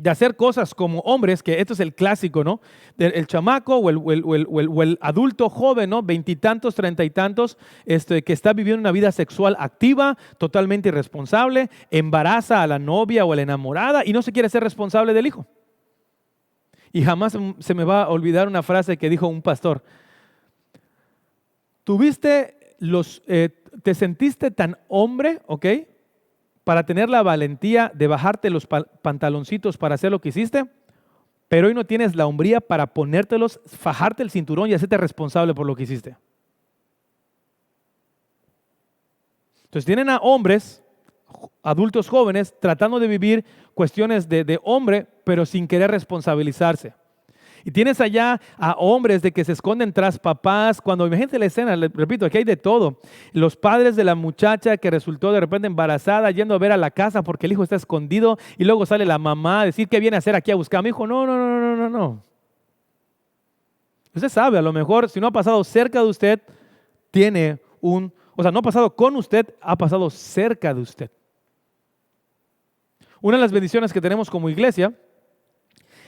Speaker 1: hacer cosas como hombres, que esto es el clásico, ¿no? El chamaco o el adulto joven, ¿no? 20 y tantos, 30 y tantos, que está viviendo una vida sexual activa, totalmente irresponsable, embaraza a la novia o a la enamorada y no se quiere ser responsable del hijo. Y jamás se me va a olvidar una frase que dijo un pastor. Te sentiste tan hombre, ¿ok?, para tener la valentía de bajarte los pantaloncitos para hacer lo que hiciste, pero hoy no tienes la hombría para ponértelos, fajarte el cinturón y hacerte responsable por lo que hiciste. Entonces tienen a hombres, adultos jóvenes, tratando de vivir cuestiones de hombre, pero sin querer responsabilizarse. Y tienes allá a hombres de que se esconden tras papás. Cuando imagínate la escena, repito, aquí hay de todo. Los padres de la muchacha que resultó de repente embarazada yendo a ver a la casa porque el hijo está escondido y luego sale la mamá a decir qué viene a hacer aquí a buscar a mi hijo. No. Usted sabe, a lo mejor si no ha pasado cerca de usted, no ha pasado con usted, ha pasado cerca de usted. Una de las bendiciones que tenemos como iglesia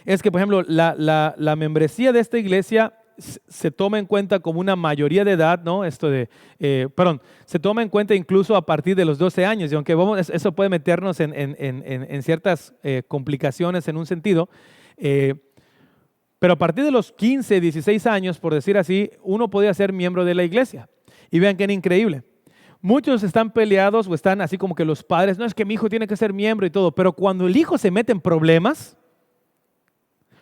Speaker 1: es que, por ejemplo, la membresía de esta iglesia se toma en cuenta como una mayoría de edad, ¿no? Se toma en cuenta incluso a partir de los 12 años, y aunque eso puede meternos en ciertas complicaciones en un sentido, pero a partir de los 15, 16 años, por decir así, uno podía ser miembro de la iglesia. Y vean qué increíble. Muchos están peleados o están así como que los padres, no es que mi hijo tiene que ser miembro y todo, pero cuando el hijo se mete en problemas,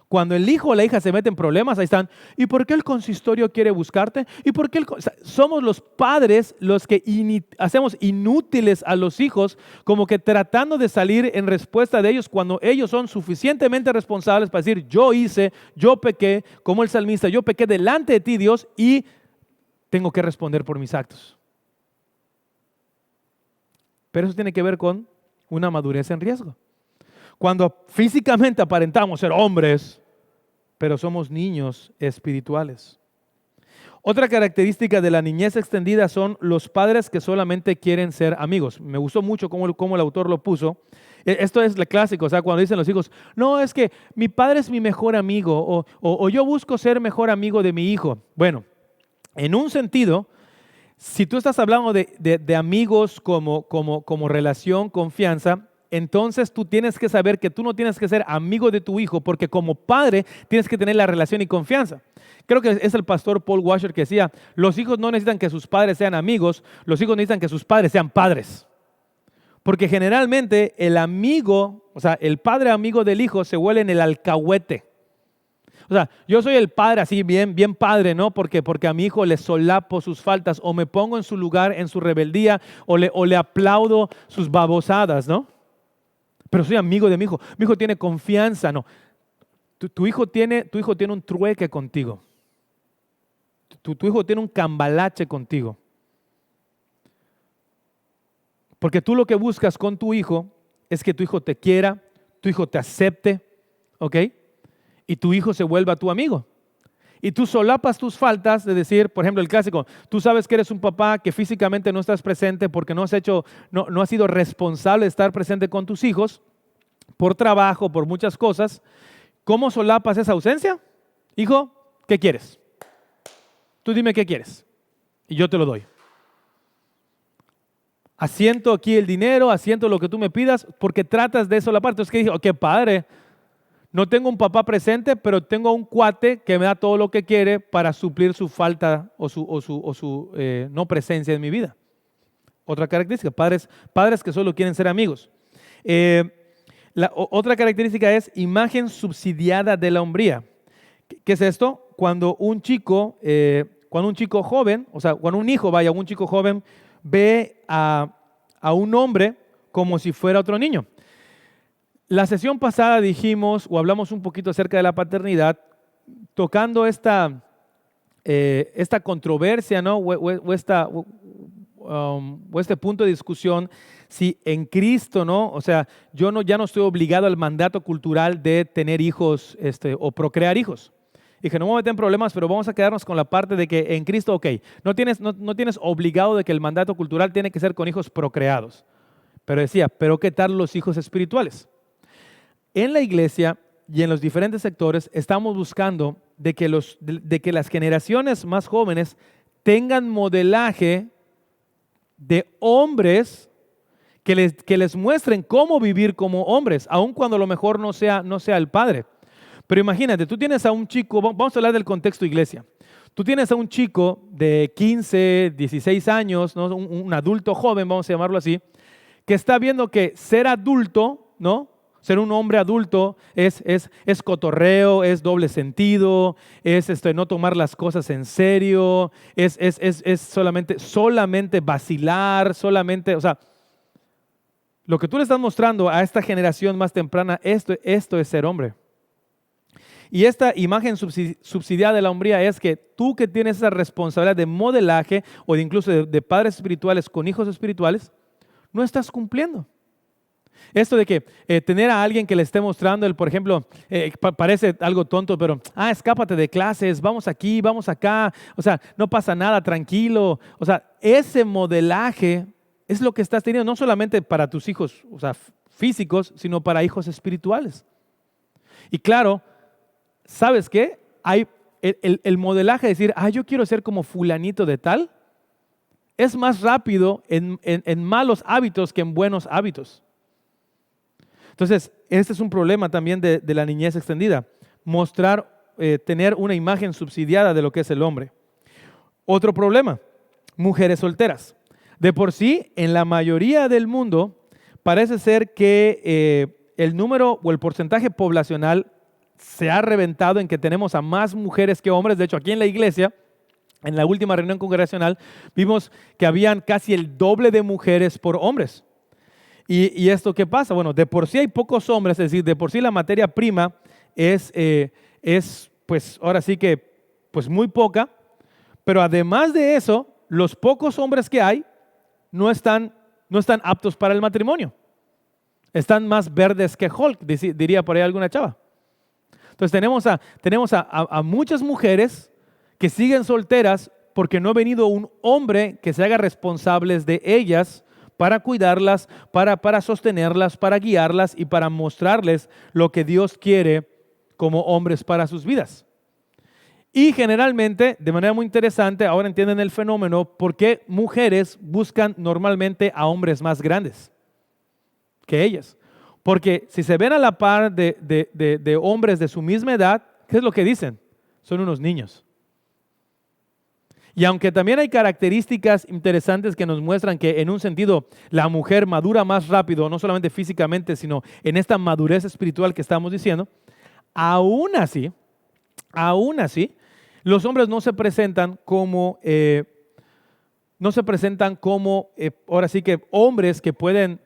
Speaker 1: cuando el hijo o la hija se mete en problemas, ahí están. ¿Y por qué el consistorio quiere buscarte? ¿Y por qué somos los padres los que hacemos inútiles a los hijos, como que tratando de salir en respuesta de ellos cuando ellos son suficientemente responsables para decir, yo pequé, como el salmista, yo pequé delante de ti, Dios, y tengo que responder por mis actos? Pero eso tiene que ver con una madurez en riesgo. Cuando físicamente aparentamos ser hombres, pero somos niños espirituales. Otra característica de la niñez extendida son los padres que solamente quieren ser amigos. Me gustó mucho cómo el autor lo puso. Esto es lo clásico, o sea, cuando dicen los hijos, no, es que mi padre es mi mejor amigo o yo busco ser mejor amigo de mi hijo. Bueno, en un sentido, si tú estás hablando de amigos como relación, confianza, entonces tú tienes que saber que tú no tienes que ser amigo de tu hijo porque como padre tienes que tener la relación y confianza. Creo que es el pastor Paul Washer que decía, los hijos no necesitan que sus padres sean amigos, los hijos necesitan que sus padres sean padres. Porque generalmente el amigo, o sea, el padre amigo del hijo se vuelve en el alcahuete. O sea, yo soy el padre así, bien padre, ¿no? Porque a mi hijo le solapo sus faltas o me pongo en su lugar, en su rebeldía o le aplaudo sus babosadas, ¿no? Pero soy amigo de mi hijo. Mi hijo tiene confianza, ¿no? Tu hijo tiene un trueque contigo. Tu hijo tiene un cambalache contigo. Porque tú lo que buscas con tu hijo es que tu hijo te quiera, tu hijo te acepte, ¿ok? Y tu hijo se vuelva tu amigo. Y tú solapas tus faltas de decir, por ejemplo, el clásico, tú sabes que eres un papá que físicamente no estás presente porque no has sido responsable de estar presente con tus hijos por trabajo, por muchas cosas. ¿Cómo solapas esa ausencia? Hijo, ¿qué quieres? Tú dime qué quieres y yo te lo doy. Asiento aquí el dinero, asiento lo que tú me pidas porque tratas de solapar. Entonces, ¿qué dije? Oh, qué padre. No tengo un papá presente, pero tengo un cuate que me da todo lo que quiere para suplir su falta o su no presencia en mi vida. Otra característica, padres que solo quieren ser amigos. Otra característica es imagen subsidiada de la hombría. ¿Qué es esto? Cuando un chico joven, o sea, cuando un chico joven ve a un hombre como si fuera otro niño. La sesión pasada dijimos o hablamos un poquito acerca de la paternidad, tocando esta controversia, ¿no? o este punto de discusión, si en Cristo, ¿no? O sea, ya no estoy obligado al mandato cultural de tener hijos o procrear hijos. Dije, no me voy a meter en problemas, pero vamos a quedarnos con la parte de que en Cristo, ok, no tienes obligado de que el mandato cultural tiene que ser con hijos procreados. Pero decía, ¿pero qué tal los hijos espirituales? En la iglesia y en los diferentes sectores estamos buscando de que las generaciones más jóvenes tengan modelaje de hombres que les muestren cómo vivir como hombres, aun cuando a lo mejor no sea el padre. Pero imagínate, tú tienes a un chico, vamos a hablar del contexto iglesia. Tú tienes a un chico de 15, 16 años, ¿no? un adulto joven, vamos a llamarlo así, que está viendo que ser adulto, ¿no? Ser un hombre adulto es cotorreo, es doble sentido, es no tomar las cosas en serio, es solamente vacilar, o sea, lo que tú le estás mostrando a esta generación más temprana, esto es ser hombre. Y esta imagen subsidiada de la hombría es que tú que tienes esa responsabilidad de modelaje o de incluso de padres espirituales con hijos espirituales, no estás cumpliendo. Esto de que tener a alguien que le esté mostrando, por ejemplo, parece algo tonto, pero escápate de clases, vamos aquí, vamos acá, o sea, no pasa nada, tranquilo. O sea, ese modelaje es lo que estás teniendo, no solamente para tus hijos, o sea, físicos, sino para hijos espirituales. Y claro, ¿sabes qué? Hay el modelaje de decir, yo quiero ser como fulanito de tal, es más rápido en malos hábitos que en buenos hábitos. Entonces, este es un problema también de la niñez extendida, tener una imagen subsidiada de lo que es el hombre. Otro problema, mujeres solteras. De por sí, en la mayoría del mundo, parece ser que el número o el porcentaje poblacional se ha reventado en que tenemos a más mujeres que hombres. De hecho, aquí en la iglesia, en la última reunión congregacional, vimos que habían casi el doble de mujeres por hombres. ¿Y esto qué pasa? Bueno, de por sí hay pocos hombres, es decir, de por sí la materia prima es pues ahora sí que pues muy poca, pero además de eso, los pocos hombres que hay no están aptos para el matrimonio. Están más verdes que Hulk, diría por ahí alguna chava. Entonces tenemos a muchas mujeres que siguen solteras porque no ha venido un hombre que se haga responsables de ellas para cuidarlas, para sostenerlas, para guiarlas y para mostrarles lo que Dios quiere como hombres para sus vidas. Y generalmente, de manera muy interesante, ahora entienden el fenómeno, por qué mujeres buscan normalmente a hombres más grandes que ellas. Porque si se ven a la par de hombres de su misma edad, ¿qué es lo que dicen? Son unos niños. Y aunque también hay características interesantes que nos muestran que en un sentido la mujer madura más rápido, no solamente físicamente, sino en esta madurez espiritual que estamos diciendo, aún así, los hombres no se presentan como, ahora sí que hombres que pueden,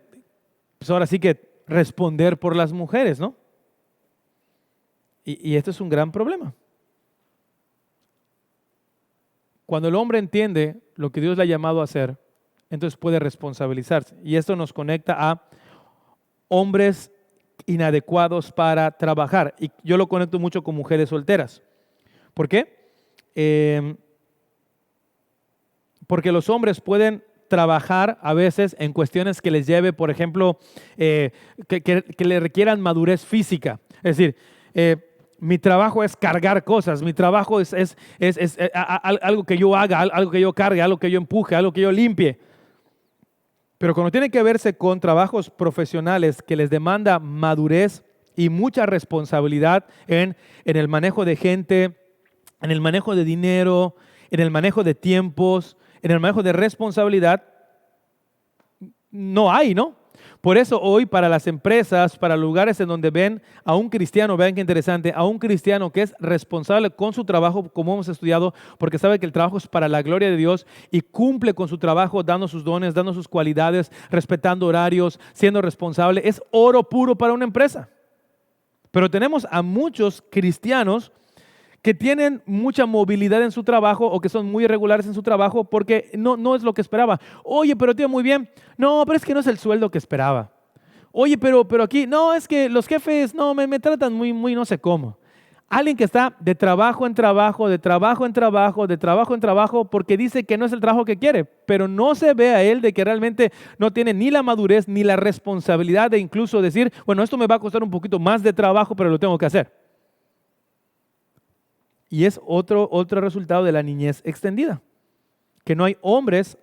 Speaker 1: pues ahora sí que responder por las mujeres, ¿no? Y esto es un gran problema. Cuando el hombre entiende lo que Dios le ha llamado a hacer, entonces puede responsabilizarse. Y esto nos conecta a hombres inadecuados para trabajar. Y yo lo conecto mucho con mujeres solteras. ¿Por qué? Porque los hombres pueden trabajar a veces en cuestiones que les lleve, por ejemplo, que le requieran madurez física. Es decir, mi trabajo es cargar cosas, mi trabajo es algo que yo haga, algo que yo cargue, algo que yo empuje, algo que yo limpie. Pero cuando tiene que verse con trabajos profesionales que les demanda madurez y mucha responsabilidad en el manejo de gente, en el manejo de dinero, en el manejo de tiempos, en el manejo de responsabilidad, no hay, ¿no? Por eso hoy para las empresas, para lugares en donde ven a un cristiano, vean qué interesante, a un cristiano que es responsable con su trabajo, como hemos estudiado, porque sabe que el trabajo es para la gloria de Dios y cumple con su trabajo, dando sus dones, dando sus cualidades, respetando horarios, siendo responsable, es oro puro para una empresa. Pero tenemos a muchos cristianos que tienen mucha movilidad en su trabajo o que son muy irregulares en su trabajo porque no es lo que esperaba. Oye, pero tío, muy bien. No, pero es que no es el sueldo que esperaba. Oye, pero aquí, no, es que los jefes no me tratan muy no sé cómo. Alguien que está de trabajo en trabajo, de trabajo en trabajo, de trabajo en trabajo, porque dice que no es el trabajo que quiere, pero no se ve a él de que realmente no tiene ni la madurez ni la responsabilidad de incluso decir, bueno, esto me va a costar un poquito más de trabajo, pero lo tengo que hacer. Y es otro resultado de la niñez extendida, que no hay hombres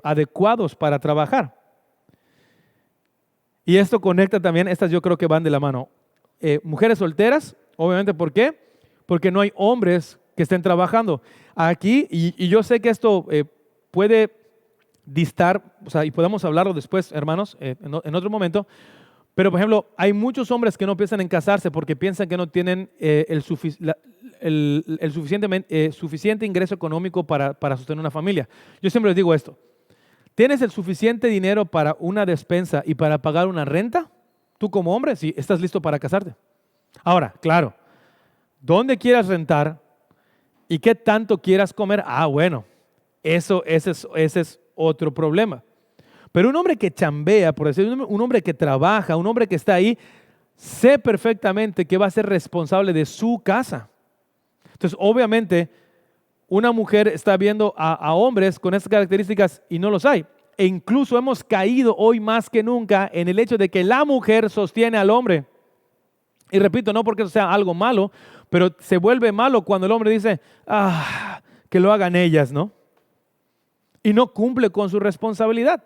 Speaker 1: adecuados para trabajar. Y esto conecta también, estas yo creo que van de la mano. Mujeres solteras, obviamente, ¿por qué? Porque no hay hombres que estén trabajando. Aquí, y yo sé que esto puede distar, o sea, y podemos hablarlo después, hermanos, en otro momento. Pero, por ejemplo, hay muchos hombres que no piensan en casarse porque piensan que no tienen el suficiente ingreso económico para sostener una familia. Yo siempre les digo esto. ¿Tienes el suficiente dinero para una despensa y para pagar una renta? Tú como hombre, sí, estás listo para casarte. Ahora, claro, ¿dónde quieras rentar y qué tanto quieras comer? Bueno, ese es otro problema. Pero un hombre que chambea, por decirlo, un hombre que trabaja, un hombre que está ahí, sé perfectamente que va a ser responsable de su casa. Entonces, obviamente, una mujer está viendo a hombres con estas características y no los hay. E incluso hemos caído hoy más que nunca en el hecho de que la mujer sostiene al hombre. Y repito, no porque eso sea algo malo, pero se vuelve malo cuando el hombre dice, que lo hagan ellas, ¿no? Y no cumple con su responsabilidad.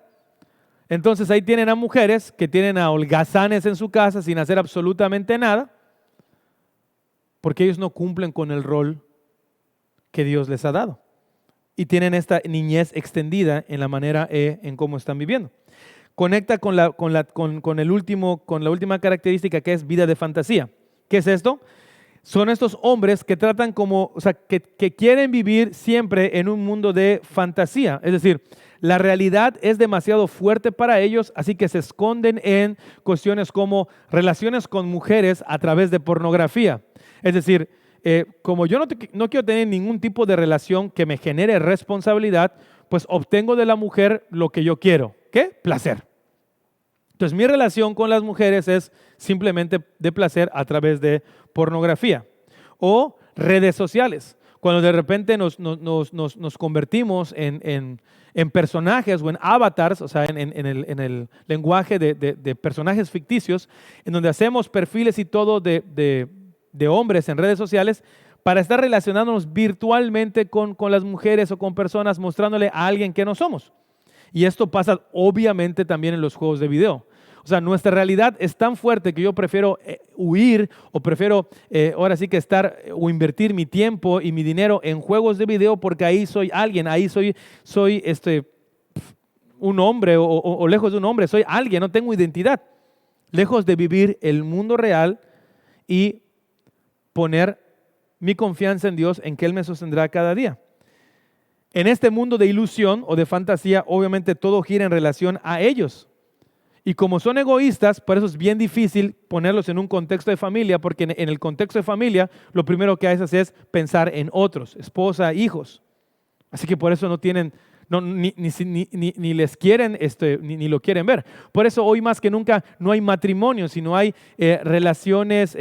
Speaker 1: Entonces ahí tienen a mujeres que tienen a holgazanes en su casa sin hacer absolutamente nada, porque ellos no cumplen con el rol que Dios les ha dado. Y tienen esta niñez extendida en la manera en cómo están viviendo. Conecta con la última característica, que es vida de fantasía. ¿Qué es esto? Son estos hombres que tratan que quieren vivir siempre en un mundo de fantasía. Es decir, la realidad es demasiado fuerte para ellos, así que se esconden en cuestiones como relaciones con mujeres a través de pornografía. Es decir, como yo no quiero tener ningún tipo de relación que me genere responsabilidad, pues obtengo de la mujer lo que yo quiero. ¿Qué? Placer. Entonces mi relación con las mujeres es simplemente de placer a través de pornografía o redes sociales. cuando de repente nos convertimos en personajes o en avatars, o sea, en el lenguaje de personajes ficticios, en donde hacemos perfiles y todo de hombres en redes sociales para estar relacionándonos virtualmente con las mujeres o con personas, mostrándole a alguien que no somos. Y esto pasa obviamente también en los juegos de video. O sea, nuestra realidad es tan fuerte que yo prefiero huir o prefiero ahora sí que estar o invertir mi tiempo y mi dinero en juegos de video porque ahí soy alguien, ahí soy un hombre o lejos de un hombre, soy alguien, no tengo identidad. Lejos de vivir el mundo real y poner mi confianza en Dios, en que Él me sostendrá cada día. En este mundo de ilusión o de fantasía, obviamente todo gira en relación a ellos. Y como son egoístas, por eso es bien difícil ponerlos en un contexto de familia, porque en el contexto de familia lo primero que haces es pensar en otros, esposa, hijos. Así que por eso no tienen, ni les quieren, ni lo quieren ver. Por eso hoy más que nunca no hay matrimonio, sino hay relaciones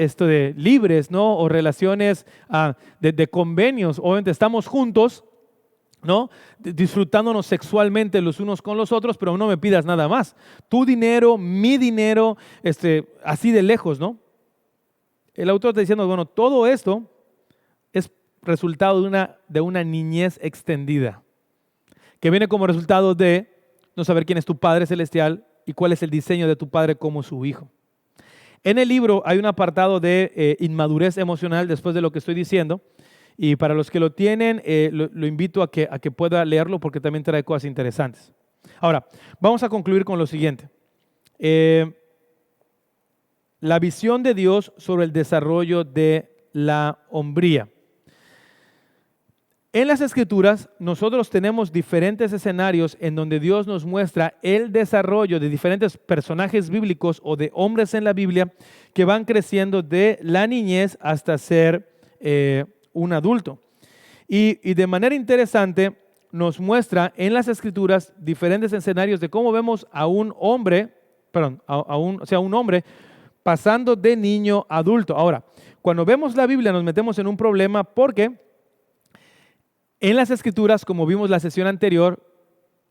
Speaker 1: libres, ¿no? O relaciones de convenios. Obviamente estamos juntos, ¿no? Disfrutándonos sexualmente los unos con los otros, pero no me pidas nada más. Tu dinero, mi dinero, así de lejos, ¿no? El autor está diciendo, bueno, todo esto es resultado de una niñez extendida, que viene como resultado de no saber quién es tu Padre Celestial y cuál es el diseño de tu Padre como su Hijo. En el libro hay un apartado de inmadurez emocional después de lo que estoy diciendo. Y para los que lo tienen, lo invito a que pueda leerlo porque también trae cosas interesantes. Ahora, vamos a concluir con lo siguiente. La visión de Dios sobre el desarrollo de la hombría. En las Escrituras, nosotros tenemos diferentes escenarios en donde Dios nos muestra el desarrollo de diferentes personajes bíblicos o de hombres en la Biblia que van creciendo de la niñez hasta ser un adulto. Y de manera interesante nos muestra en las Escrituras diferentes escenarios de cómo vemos a un hombre, un hombre pasando de niño a adulto. Ahora, cuando vemos la Biblia nos metemos en un problema porque en las Escrituras, como vimos la sesión anterior,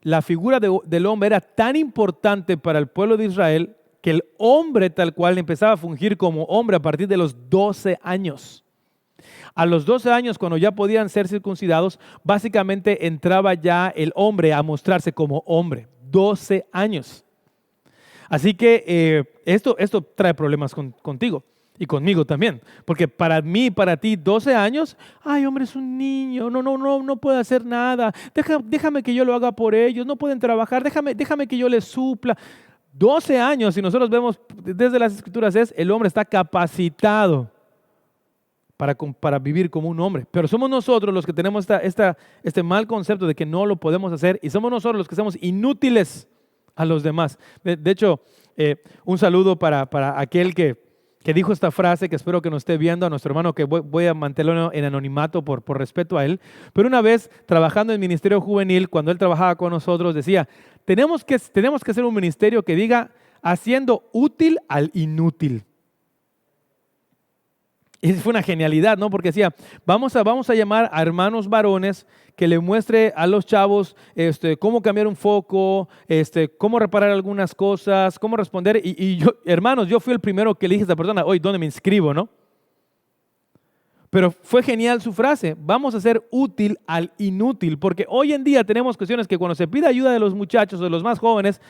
Speaker 1: la figura del hombre era tan importante para el pueblo de Israel que el hombre tal cual empezaba a fungir como hombre a partir de los 12 años. A los 12 años, cuando ya podían ser circuncidados, básicamente entraba ya el hombre a mostrarse como hombre. 12 años. Así que esto trae problemas contigo y conmigo también. Porque para mí, para ti, 12 años, ay, hombre, es un niño, no puede hacer nada. Déjame que yo lo haga por ellos, no pueden trabajar, déjame que yo les supla. 12 años, si nosotros vemos desde las Escrituras, el hombre está capacitado para vivir como un hombre. Pero somos nosotros los que tenemos este mal concepto de que no lo podemos hacer y somos nosotros los que somos inútiles a los demás. De hecho, un saludo para aquel que dijo esta frase, que espero que nos esté viendo, a nuestro hermano, que voy a mantenerlo en anonimato por respeto a él. Pero una vez trabajando en ministerio juvenil, cuando él trabajaba con nosotros, decía, tenemos que hacer un ministerio que diga, haciendo útil al inútil. Y fue una genialidad, ¿no? Porque decía, vamos a llamar a hermanos varones que le muestre a los chavos cómo cambiar un foco, cómo reparar algunas cosas, cómo responder. Y yo, hermanos, yo fui el primero que le dije a esta persona, oye, ¿dónde me inscribo, no? Pero fue genial su frase, vamos a hacer útil al inútil, porque hoy en día tenemos cuestiones que cuando se pide ayuda de los muchachos, de los más jóvenes,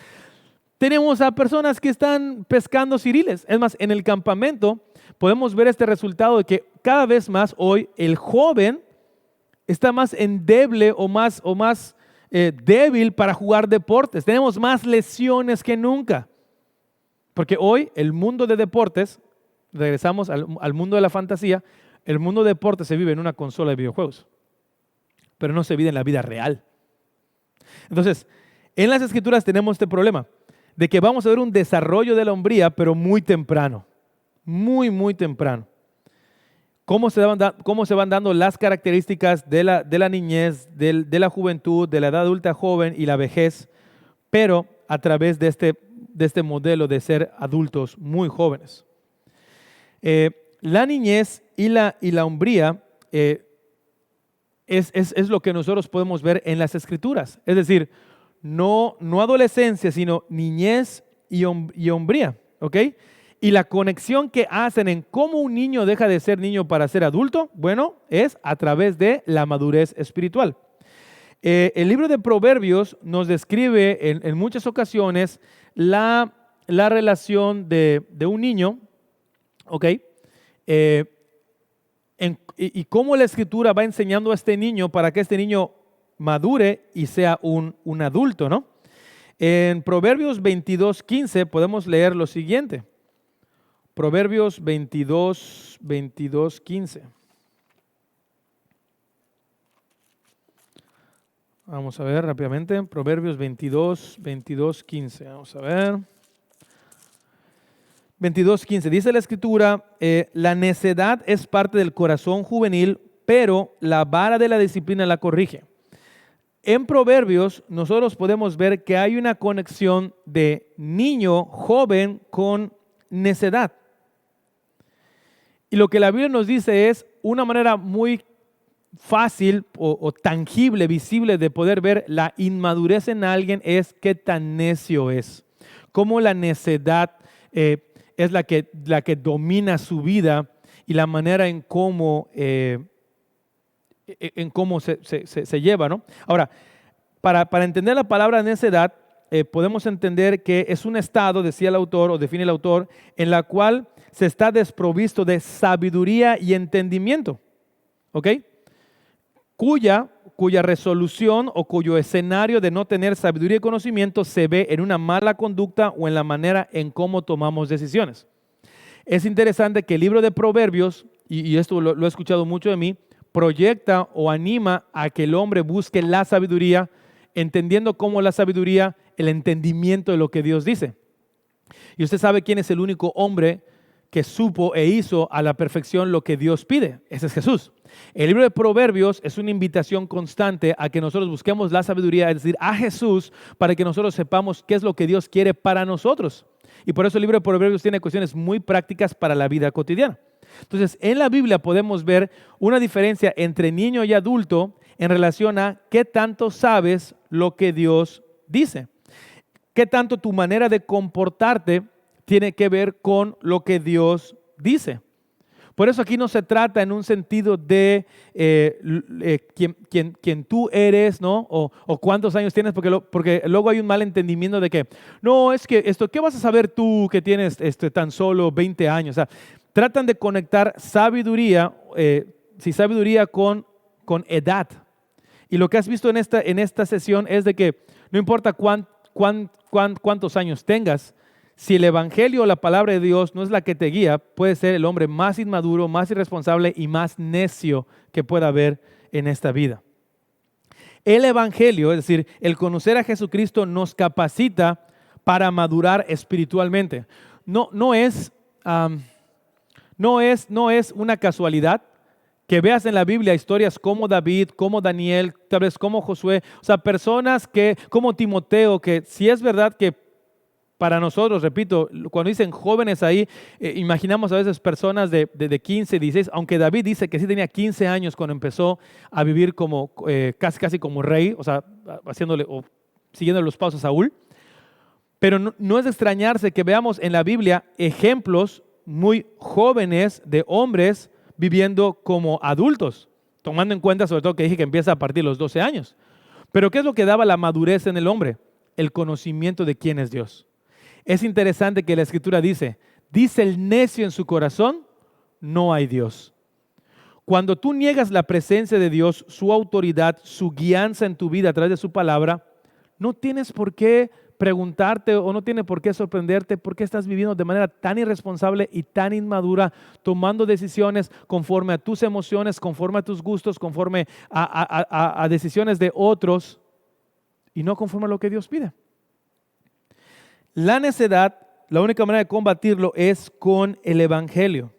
Speaker 1: tenemos a personas que están pescando ciriles. Es más, en el campamento podemos ver este resultado de que cada vez más hoy el joven está más endeble o más débil para jugar deportes. Tenemos más lesiones que nunca. Porque hoy el mundo de deportes, regresamos al mundo de la fantasía, el mundo de deportes se vive en una consola de videojuegos, pero no se vive en la vida real. Entonces, en las Escrituras tenemos este problema de que vamos a ver un desarrollo de la hombría, pero muy temprano. Muy temprano. Cómo se van dando las características de la niñez, de la juventud, de la edad adulta joven y la vejez, pero a través de este modelo de ser adultos muy jóvenes. La niñez y la hombría es lo que nosotros podemos ver en las Escrituras. Es decir, no adolescencia, sino niñez y hombría, ¿ok? Y la conexión que hacen en cómo un niño deja de ser niño para ser adulto, bueno, es a través de la madurez espiritual. El libro de Proverbios nos describe en muchas ocasiones la relación de un niño, ¿ok? Y cómo la Escritura va enseñando a este niño para que este niño madure y sea un adulto, ¿no? En Proverbios 22:15 podemos leer lo siguiente. Proverbios 22:15. Vamos a ver rápidamente. Proverbios 22:15. Vamos a ver. 22:15. Dice la Escritura, la necedad es parte del corazón juvenil, pero la vara de la disciplina la corrige. En Proverbios nosotros podemos ver que hay una conexión de niño joven con necedad. Y lo que la Biblia nos dice es una manera muy fácil o tangible, visible de poder ver la inmadurez en alguien es qué tan necio es. Cómo la necedad es la que domina su vida y la manera en cómo se lleva, ¿no? Ahora, para entender la palabra necedad, podemos entender que es un estado, decía el autor o define el autor, en la cual se está desprovisto de sabiduría y entendimiento, ¿ok? Cuya resolución o cuyo escenario de no tener sabiduría y conocimiento se ve en una mala conducta o en la manera en cómo tomamos decisiones. Es interesante que el libro de Proverbios, y esto lo he escuchado mucho de mí, proyecta o anima a que el hombre busque la sabiduría, entendiendo como la sabiduría, el entendimiento de lo que Dios dice. Y usted sabe quién es el único hombre que supo e hizo a la perfección lo que Dios pide. Ese es Jesús. El libro de Proverbios es una invitación constante a que nosotros busquemos la sabiduría, es decir, a Jesús, para que nosotros sepamos qué es lo que Dios quiere para nosotros. Y por eso el libro de Proverbios tiene cuestiones muy prácticas para la vida cotidiana. Entonces, en la Biblia podemos ver una diferencia entre niño y adulto en relación a qué tanto sabes lo que Dios dice. Qué tanto tu manera de comportarte tiene que ver con lo que Dios dice. Por eso aquí no se trata en un sentido de quién tú eres, ¿no? O cuántos años tienes, porque luego hay un mal entendimiento de que, no, es que ¿qué vas a saber tú que tienes tan solo 20 años? O sea, tratan de conectar sabiduría, sabiduría con edad. Y lo que has visto en esta sesión es de que no importa cuántos años tengas, si el Evangelio o la palabra de Dios no es la que te guía, puede ser el hombre más inmaduro, más irresponsable y más necio que pueda haber en esta vida. El Evangelio, es decir, el conocer a Jesucristo nos capacita para madurar espiritualmente. No es una casualidad que veas en la Biblia historias como David, como Daniel, tal vez como Josué, o sea, personas como Timoteo, que si es verdad que para nosotros, repito, cuando dicen jóvenes ahí, imaginamos a veces personas de 15, 16, aunque David dice que sí tenía 15 años cuando empezó a vivir como casi como rey, o sea, siguiendo los pasos a Saúl. Pero no es de extrañarse que veamos en la Biblia ejemplos muy jóvenes de hombres viviendo como adultos, tomando en cuenta sobre todo que dije que empieza a partir de los 12 años. Pero ¿qué es lo que daba la madurez en el hombre? El conocimiento de quién es Dios. Es interesante que la Escritura dice el necio en su corazón, no hay Dios. Cuando tú niegas la presencia de Dios, su autoridad, su guianza en tu vida a través de su palabra, no tienes por qué preguntarte o no tiene por qué sorprenderte por qué estás viviendo de manera tan irresponsable y tan inmadura, tomando decisiones conforme a tus emociones, conforme a tus gustos, conforme a decisiones de otros y no conforme a lo que Dios pide. La necedad, la única manera de combatirlo es con el Evangelio.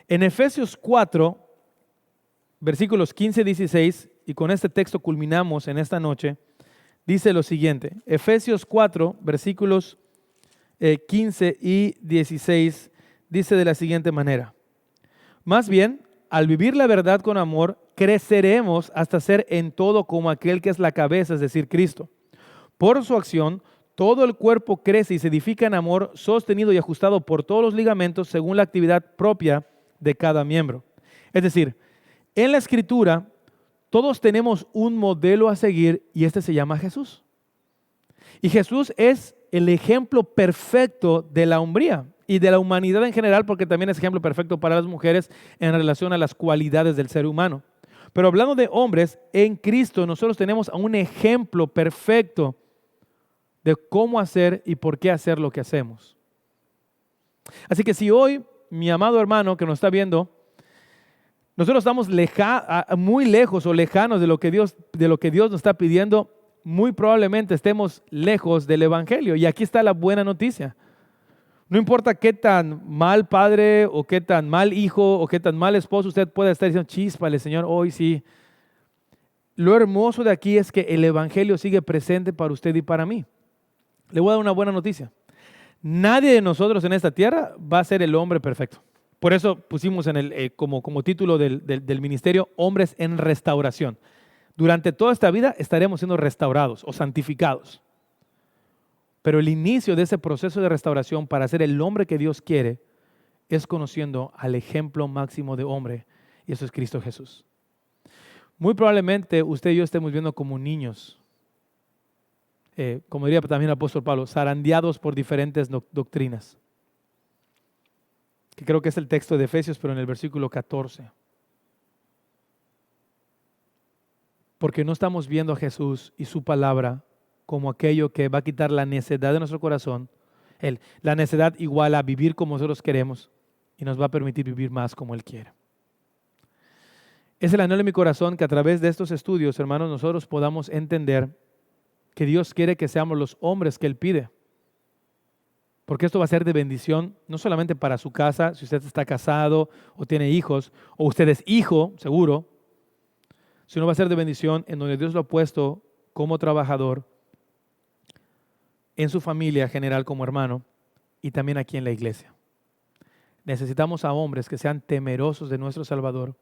Speaker 1: En Efesios 4, versículos 15 y 16, y con este texto culminamos en esta noche, dice lo siguiente. Efesios 4, versículos 15 y 16, dice de la siguiente manera. Más bien, al vivir la verdad con amor, creceremos hasta ser en todo como aquel que es la cabeza, es decir, Cristo. Por su acción, todo el cuerpo crece y se edifica en amor, sostenido y ajustado por todos los ligamentos según la actividad propia de cada miembro. Es decir, en la Escritura, todos tenemos un modelo a seguir y este se llama Jesús. Y Jesús es el ejemplo perfecto de la hombría y de la humanidad en general, porque también es ejemplo perfecto para las mujeres en relación a las cualidades del ser humano. Pero hablando de hombres, en Cristo nosotros tenemos a un ejemplo perfecto de cómo hacer y por qué hacer lo que hacemos. Así que si hoy, mi amado hermano que nos está viendo, nosotros estamos muy lejos o lejanos de lo que Dios nos está pidiendo, muy probablemente estemos lejos del Evangelio. Y aquí está la buena noticia. No importa qué tan mal padre o qué tan mal hijo o qué tan mal esposo usted pueda estar diciendo, chíspale, Señor, hoy sí. Lo hermoso de aquí es que el Evangelio sigue presente para usted y para mí. Le voy a dar una buena noticia. Nadie de nosotros en esta tierra va a ser el hombre perfecto. Por eso pusimos como título del ministerio, hombres en restauración. Durante toda esta vida estaremos siendo restaurados o santificados. Pero el inicio de ese proceso de restauración para ser el hombre que Dios quiere es conociendo al ejemplo máximo de hombre, y eso es Cristo Jesús. Muy probablemente usted y yo estemos viendo como niños, como diría también el apóstol Pablo, zarandeados por diferentes doctrinas, que creo que es el texto de Efesios, pero en el versículo 14. Porque no estamos viendo a Jesús y su palabra como aquello que va a quitar la necedad de nuestro corazón. La necedad igual a vivir como nosotros queremos y nos va a permitir vivir más como Él quiere. Es el anhelo de mi corazón que a través de estos estudios, hermanos, nosotros podamos entender que Dios quiere que seamos los hombres que Él pide. Porque esto va a ser de bendición, no solamente para su casa, si usted está casado o tiene hijos, o usted es hijo, seguro, sino va a ser de bendición en donde Dios lo ha puesto como trabajador, en su familia general como hermano y también aquí en la iglesia. Necesitamos a hombres que sean temerosos de nuestro Salvador,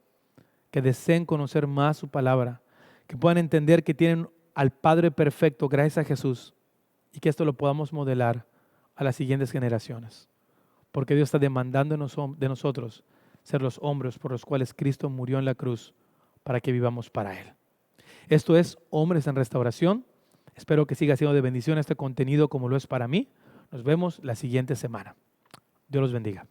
Speaker 1: que deseen conocer más su palabra, que puedan entender que tienen al Padre perfecto gracias a Jesús y que esto lo podamos modelar a las siguientes generaciones. Porque Dios está demandando de nosotros ser los hombres por los cuales Cristo murió en la cruz para que vivamos para Él. Esto es Hombres en Restauración. Espero que siga siendo de bendición este contenido como lo es para mí. Nos vemos la siguiente semana. Dios los bendiga.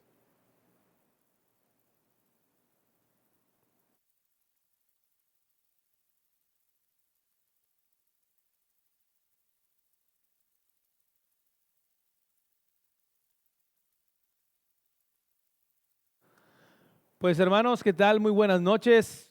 Speaker 1: Pues hermanos, ¿qué tal? Muy buenas noches.